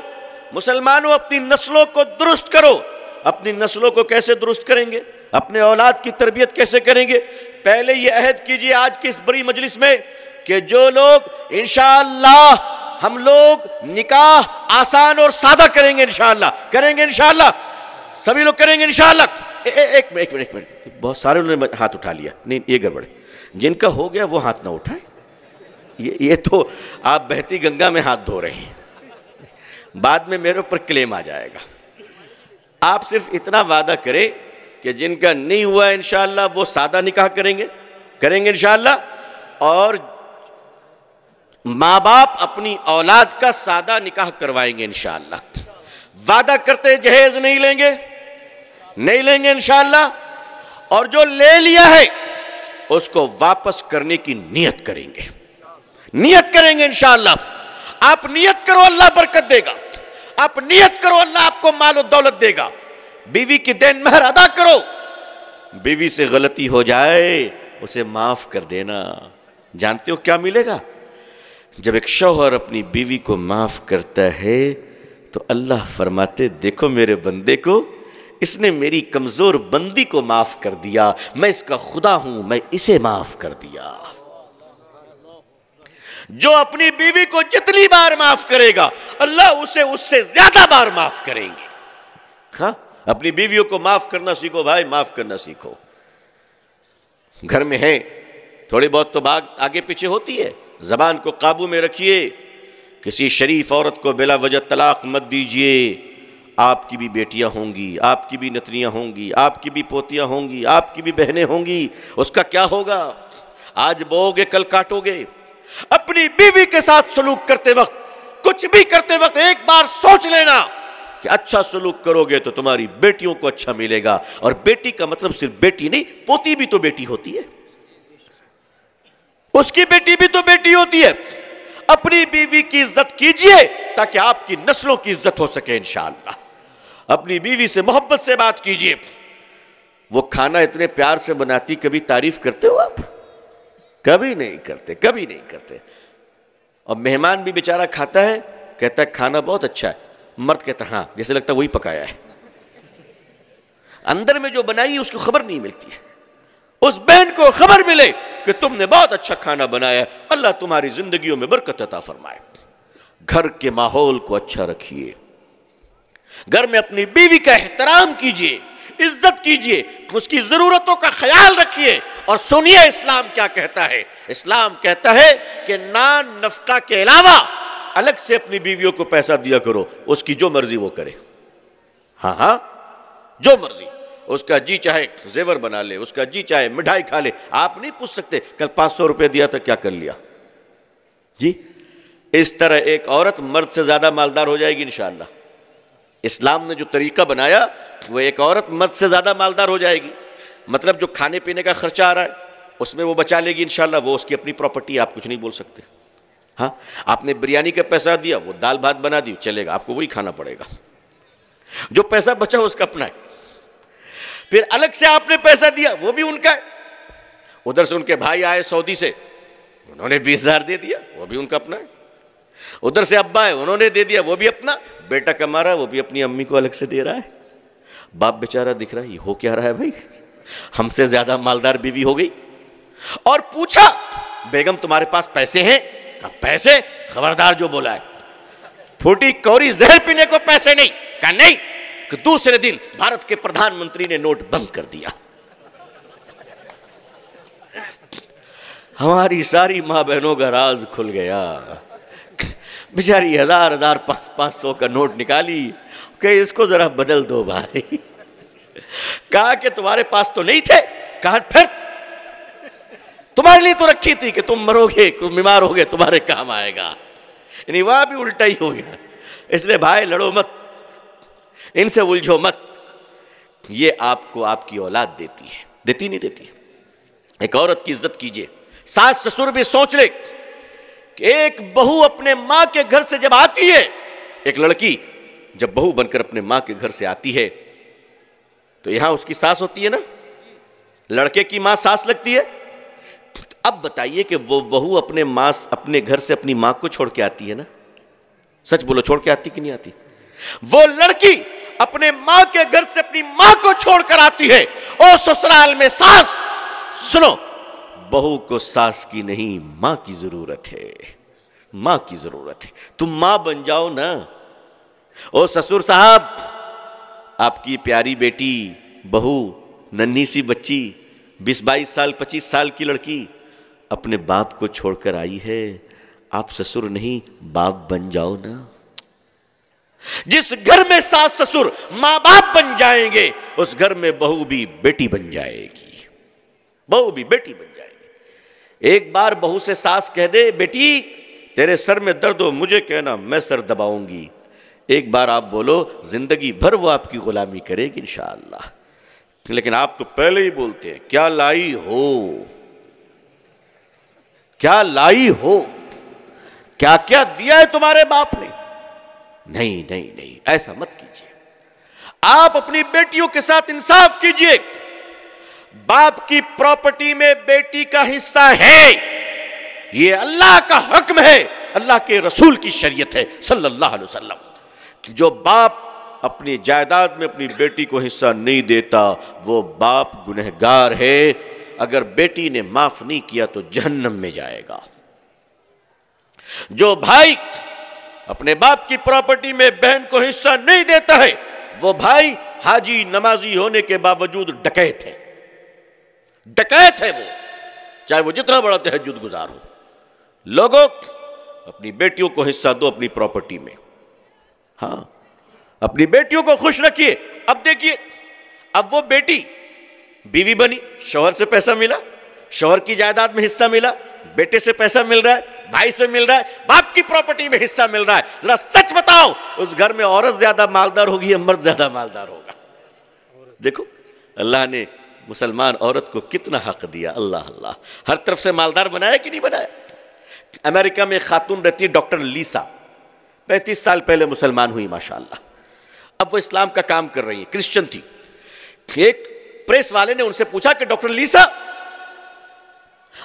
مسلمانوں اپنی نسلوں کو درست کرو۔ اپنی نسلوں کو کیسے درست کریں گے؟ اپنے اولاد کی تربیت کیسے کریں گے؟ پہلے یہ عہد کیجئے آج کی اس بڑی مجلس میں کہ جو لوگ انشاءاللہ ہم لوگ نکاح آسان اور سادہ کریں گے، انشاءاللہ کریں گے، انشاءاللہ سبھی لوگ کریں گے انشاءاللہ۔ ایک منٹ، بہت سارے انہوں نے ہاتھ اٹھا لیا، نہیں یہ گڑبڑ ہے، جن کا ہو گیا وہ ہاتھ نہ اٹھائیں، یہ تو آپ بہتی گنگا میں ہاتھ دھو رہے ہیں، بعد میں میرے اوپر کلیم آ جائے گا۔ آپ صرف اتنا وعدہ کریں کہ جن کا نہیں ہوا انشاءاللہ وہ سادہ نکاح کریں گے انشاءاللہ، اور ماں باپ اپنی اولاد کا سادہ نکاح کروائیں گے انشاءاللہ۔ وعدہ کرتے جہیز نہیں لیں گے انشاءاللہ، اور جو لے لیا ہے اس کو واپس کرنے کی نیت کریں گے انشاءاللہ۔ آپ نیت کرو اللہ برکت دے گا، آپ نیت کرو اللہ آپ کو مال و دولت دے گا۔ بیوی کی دین مہر ادا کرو، بیوی سے غلطی ہو جائے اسے معاف کر دینا۔ جانتے ہو کیا ملے گا؟ جب ایک شوہر اپنی بیوی کو معاف کرتا ہے تو اللہ فرماتے دیکھو میرے بندے کو، اس نے میری کمزور بندی کو معاف کر دیا، میں اس کا خدا ہوں، میں اسے معاف کر دیا۔ جو اپنی بیوی کو جتنی بار معاف کرے گا اللہ اسے اس سے زیادہ بار معاف کریں گے۔ ہاں، اپنی بیویوں کو معاف کرنا سیکھو بھائی، معاف کرنا سیکھو۔ گھر میں ہے تھوڑی بہت تو بات آگے پیچھے ہوتی ہے، زبان کو قابو میں رکھیے کسی شریف عورت کو بلا وجہ طلاق مت دیجئے، آپ کی بھی بیٹیاں ہوں گی، آپ کی بھی نتنیاں ہوں گی، آپ کی بھی پوتیاں ہوں گی، آپ کی بھی بہنیں ہوں گی، اس کا کیا ہوگا؟ آج بوؤ گے کل کاٹو گے۔ اپنی بیوی کے ساتھ سلوک کرتے وقت، کچھ بھی کرتے وقت ایک بار سوچ لینا کہ اچھا سلوک کرو گے تو تمہاری بیٹیوں کو اچھا ملے گا۔ اور بیٹی کا مطلب صرف بیٹی نہیں، پوتی بھی تو بیٹی ہوتی ہے، اس کی بیٹی بھی تو بیٹی ہوتی ہے۔ اپنی بیوی کی عزت کیجئے تاکہ آپ کی نسلوں کی عزت ہو سکے انشاءاللہ۔ اپنی بیوی سے محبت سے بات کیجئے۔ وہ کھانا اتنے پیار سے بناتی، کبھی تعریف کرتے ہو آپ؟ کبھی نہیں کرتے، کبھی نہیں کرتے۔ اور مہمان بھی بیچارہ کھاتا ہے، کہتا ہے کھانا بہت اچھا ہے، مرد کہتا ہے ہاں، جیسے لگتا ہے وہی پکایا ہے۔ اندر میں جو بنائی ہے اس کو خبر نہیں ملتی ہے۔ اس بہن کو خبر ملے کہ تم نے بہت اچھا کھانا بنایا ہے، اللہ تمہاری زندگیوں میں برکت عطا فرمائے۔ گھر کے ماحول کو اچھا رکھیے، گھر میں اپنی بیوی کا احترام کیجئے، عزت کیجئے، اس کی ضرورتوں کا خیال رکھیے۔ اور سنیے اسلام کیا کہتا ہے۔ اسلام کہتا ہے کہ نان نفقہ کے علاوہ الگ سے اپنی بیویوں کو پیسہ دیا کرو، اس کی جو مرضی وہ کرے۔ ہاں جو مرضی، اس کا جی چاہے زیور بنا لے، اس کا جی چاہے مٹھائی کھا لے، آپ نہیں پوچھ سکتے کل 500 روپے دیا تھا کیا کر لیا جی۔ اس طرح ایک عورت مرد سے زیادہ مالدار ہو جائے گی انشاءاللہ۔ اسلام نے جو طریقہ بنایا وہ ایک عورت مرد سے زیادہ مالدار ہو جائے گی۔ مطلب جو کھانے پینے کا خرچہ آ رہا ہے اس میں وہ بچا لے گی انشاءاللہ، وہ اس کی اپنی پراپرٹی، آپ کچھ نہیں بول سکتے۔ ہاں آپ نے بریانی کا پیسہ دیا، وہ دال بھات بنا دی، چلے گا، آپ کو وہی کھانا پڑے گا۔ جو پیسہ بچا اس کا اپنا ہے۔ پھر الگ سے آپ نے پیسہ دیا وہ بھی ان کا ہے۔ ادھر سے ان کے بھائی آئے سعودی سے، انہوں نے 20,000 دے دیا، وہ بھی ان کا اپنا ہے۔ ادھر سے ابا ہے، انہوں نے دے دیا، وہ بھی اپنا۔ بیٹا کما رہا ہے، وہ بھی اپنی امی کو الگ سے دے رہا ہے۔ باپ بیچارہ دکھ رہا ہے یہ ہو کیا رہا ہے بھائی، ہم سے زیادہ مالدار بیوی ہو گئی۔ اور پوچھا بیگم تمہارے پاس پیسے ہیں؟ کہا پیسے؟ خبردار جو بولا ہے، پھوٹی کوری زہر پینے کو پیسے نہیں۔ کہا نہیں، کہ دوسرے دن بھارت کے پردھان منتری نے نوٹ بند کر دیا۔ ہماری ساری ماں بہنوں کا راز کھل گیا۔ بیچاری 1000 500 کا نوٹ نکالی کہ اس کو ذرا بدل دو بھائی۔ کہا کہ تمہارے پاس تو نہیں تھے؟ کہا پھر تمہارے لیے تو رکھی تھی کہ تم مرو گے، بیمار ہو گے، تمہارے کام آئے گا۔ یعنی وہاں بھی الٹا ہی ہو گیا۔ اس لیے بھائی لڑو مت، ان سے الجھو مت، یہ آپ کو آپ کی اولاد دیتی ہے، دیتی نہیں دیتی۔ ایک عورت کی عزت کیجئے۔ ساس سسر بھی سوچ لے کہ ایک بہو اپنے ماں کے گھر سے جب آتی ہے، ایک لڑکی جب بہو بن کر اپنے ماں کے گھر سے آتی ہے تو یہاں اس کی ساس ہوتی ہے نا، لڑکے کی ماں ساس لگتی ہے۔ اب بتائیے کہ وہ بہو اپنے گھر سے اپنی ماں کو چھوڑ کے آتی ہے نا، سچ بولو چھوڑ کے آتی کہ نہیں آتی؟ وہ لڑکی اپنے ماں کے گھر سے اپنی ماں کو چھوڑ کر آتی ہے، اور سسرال میں ساس، سنو، بہو کو ساس کی نہیں ماں کی ضرورت ہے، ماں کی ضرورت ہے۔ تم ماں بن جاؤ نا۔ او سسر صاحب، آپ کی پیاری بیٹی، بہو، ننھی سی بچی، 20-22 سال 25 سال کی لڑکی اپنے باپ کو چھوڑ کر آئی ہے، آپ سسر نہیں باپ بن جاؤ نا۔ جس گھر میں ساس سسر ماں باپ بن جائیں گے اس گھر میں بہو بھی بیٹی بن جائے گی، بہو بھی بیٹی بن جائے گی۔ ایک بار بہو سے ساس کہہ دے بیٹی تیرے سر میں درد ہو مجھے کہنا، میں سر دباؤں گی۔ ایک بار آپ بولو، زندگی بھر وہ آپ کی غلامی کرے گی انشاءاللہ۔ لیکن آپ تو پہلے ہی بولتے ہیں کیا لائی ہو، کیا لائی ہو، کیا کیا دیا ہے تمہارے باپ نے۔ نہیں نہیں نہیں، ایسا مت کیجیے۔ آپ اپنی بیٹیوں کے ساتھ انصاف کیجیے۔ باپ کی پراپرٹی میں بیٹی کا حصہ ہے، یہ اللہ کا حکم ہے، اللہ کے رسول کی شریعت ہے صلی اللہ علیہ وسلم۔ جو باپ اپنی جائیداد میں اپنی بیٹی کو حصہ نہیں دیتا وہ باپ گنہگار ہے، اگر بیٹی نے معاف نہیں کیا تو جہنم میں جائے گا۔ جو بھائی اپنے باپ کی پراپرٹی میں بہن کو حصہ نہیں دیتا ہے وہ بھائی حاجی نمازی ہونے کے باوجود ڈکیت ہے، ڈکیت ہے وہ، چاہے وہ جتنا بڑا تہجد گزار ہو۔ لوگوں، اپنی بیٹیوں کو حصہ دو اپنی پراپرٹی میں. ہاں اپنی بیٹیوں کو خوش رکھیے. اب دیکھیے اب وہ بیٹی بیوی بنی, شوہر سے پیسہ ملا, شوہر کی جائیداد میں حصہ ملا, بیٹے سے پیسہ مل رہا ہے, بھائی سے مل رہا ہے, باپ کی پراپرٹی میں حصہ مل رہا ہے. ذرا سچ بتاؤ اس گھر میں عورت زیادہ مالدار ہوگی یا مرد زیادہ مالدار ہوگا؟ دیکھو اللہ نے مسلمان عورت کو کتنا حق دیا. اللہ اللہ, ہر طرف سے مالدار بنایا کہ نہیں بنایا؟ امریکہ میں ایک خاتون رہتی ہے ڈاکٹر لیسا, 35 سال پہلے مسلمان ہوئی ماشاءاللہ. اب وہ اسلام کا کام کر رہی ہے, کرسچن تھی. ایک پریس والے نے ان سے پوچھا کہ ڈاکٹر لیسا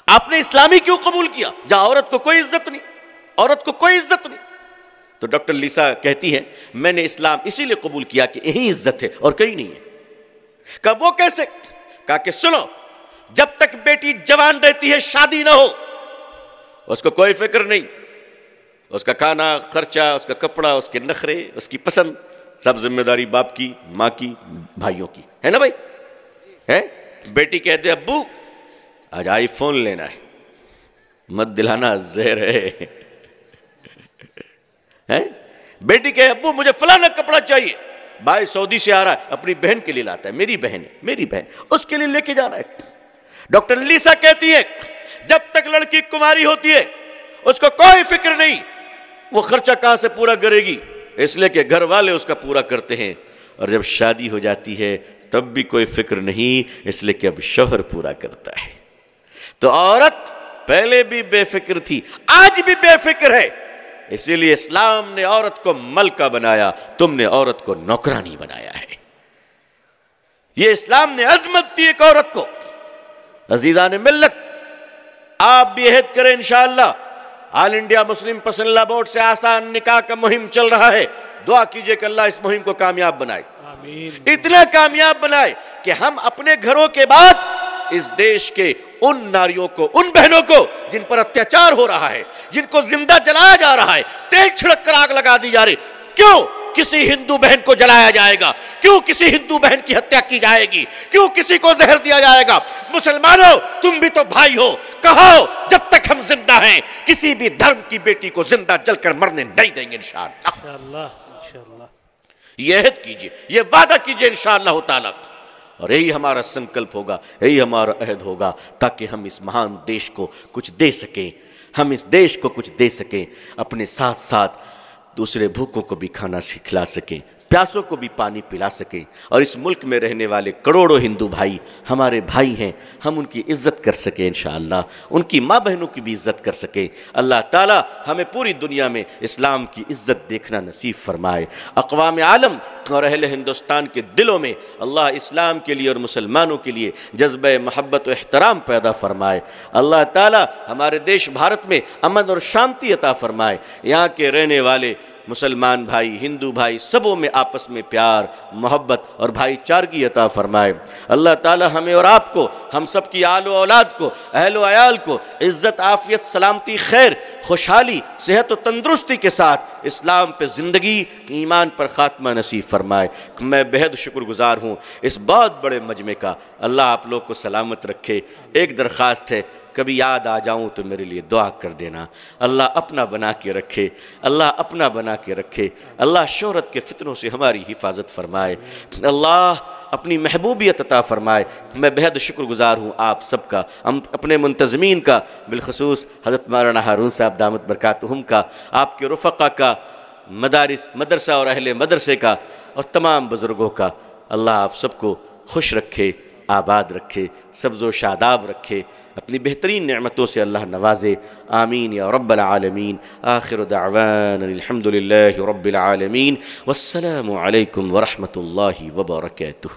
آپ نے اسلامی کیوں قبول کیا جہاں عورت کو کوئی عزت نہیں, عورت کو کوئی عزت نہیں؟ تو ڈاکٹر لیسا کہتی ہے میں نے اسلام اسی لیے قبول کیا کہ یہی عزت ہے اور کہیں نہیں ہے. کہا وہ کیسے؟ کہا کہ سنو, جب تک بیٹی جوان رہتی ہے شادی نہ ہو, اس کو کوئی فکر نہیں, اس کا کھانا خرچہ, اس کا کپڑا, اس کے نخرے, اس کی پسند, سب ذمہ داری باپ کی, ماں کی, بھائیوں کی, ہے نا بھائی؟ ہے بیٹی کہتے ابو آج آئی فون لینا ہے, مت دلانا زہر ہے. بیٹی کہے ابو مجھے فلانا کپڑا چاہیے, بھائی سعودی سے آ رہا ہے, اپنی بہن کے لیے لاتا ہے, میری بہن ہے, میری بہن, اس کے لیے لے کے جا رہا ہے. ڈاکٹر لیسا کہتی ہے جب تک لڑکی کنواری ہوتی ہے اس کو کوئی فکر نہیں وہ خرچہ کہاں سے پورا کرے گی, اس لیے کہ گھر والے اس کا پورا کرتے ہیں, اور جب شادی ہو جاتی ہے تب بھی کوئی فکر نہیں, اس لیے کہ اب شوہر پورا کرتا ہے. تو عورت پہلے بھی بے فکر تھی, آج بھی بے فکر ہے, اسی لیے اسلام نے عورت کو ملکہ بنایا, تم نے عورت کو نوکرانی بنایا ہے. یہ اسلام نے عظمت دی ایک عورت کو. عزیزان ملت, آپ بھی عہد کریں انشاءاللہ. آل انڈیا مسلم پرسنل لا بورڈ سے آسان نکاح کا مہم چل رہا ہے, دعا کیجئے کہ اللہ اس مہم کو کامیاب بنائے, اتنا کامیاب بنائے کہ ہم اپنے گھروں کے بعد اس دیش کے ان ناریوں کو, ان بہنوں کو جن پر اتیاچار ہو رہا ہے, جن کو زندہ جلایا جا رہا ہے, تیل چھڑک کر آگ لگا دی جا رہی, کیوں کسی ہندو بہن کو جلایا جائے گا, کیوں کسی ہندو بہن کی ہتیا کی جائے گی, کیوں کسی کو زہر دیا جائے گا؟ مسلمانوں تم بھی تو بھائی ہو, کہو جب تک ہم زندہ ہیں کسی بھی دھرم کی بیٹی کو زندہ جل کر مرنے نہیں دیں گے انشاءاللہ. یہ عہد کیجئے, یہ وعدہ کیجئے انشاءاللہ تعالی, اور یہی ہمارا سنکلپ ہوگا, یہی ہمارا عہد ہوگا, تاکہ ہم اس مہان دیش کو کچھ دے سکیں, ہم اس دیش کو کچھ دے سکیں, اپنے ساتھ ساتھ دوسرے بھوکوں کو بھی کھانا کھلا سکیں, پیاسوں کو بھی پانی پلا سکیں, اور اس ملک میں رہنے والے کروڑوں ہندو بھائی ہمارے بھائی ہیں, ہم ان کی عزت کر سکیں انشاءاللہ, ان کی ماں بہنوں کی بھی عزت کر سکیں. اللہ تعالی ہمیں پوری دنیا میں اسلام کی عزت دیکھنا نصیب فرمائے. اقوام عالم اور اہل ہندوستان کے دلوں میں اللہ اسلام کے لیے اور مسلمانوں کے لیے جذبہ محبت و احترام پیدا فرمائے. اللہ تعالی ہمارے دیش بھارت میں امن اور شانتی عطا فرمائے. یہاں کے رہنے والے مسلمان بھائی, ہندو بھائی, سبوں میں آپس میں پیار, محبت اور بھائی چارگی عطا فرمائے. اللہ تعالی ہمیں اور آپ کو, ہم سب کی آل و اولاد کو, اہل و عیال کو عزت, عافیت, سلامتی, خیر, خوشحالی, صحت و تندرستی کے ساتھ اسلام پہ زندگی, ایمان پر خاتمہ نصیب فرمائے. میں بہت شکر گزار ہوں اس بہت بڑے مجمع کا. اللہ آپ لوگ کو سلامت رکھے. ایک درخواست ہے, کبھی یاد آ جاؤں تو میرے لیے دعا کر دینا. اللہ اپنا بنا کے رکھے, اللہ اپنا بنا کے رکھے. اللہ شہرت کے فتنوں سے ہماری حفاظت فرمائے. اللہ اپنی محبوبیت عطا فرمائے. میں بہت شکر گزار ہوں آپ سب کا, ہم اپنے منتظمین کا, بالخصوص حضرت مولانا ہارون صاحب دامت برکاتہم کا, آپ کے رفقا کا, مدرسہ اور اہل مدرسے کا, اور تمام بزرگوں کا. اللہ آپ سب کو خوش رکھے, آباد رکھے, سبز و شاداب رکھے, اپنی بہترین نعمتوں سے اللہ نوازے. آمین یا رب العالمین. آخر دعوانا الحمدللہ رب العالمین, والسلام علیکم ورحمۃ اللہ وبرکاتہ.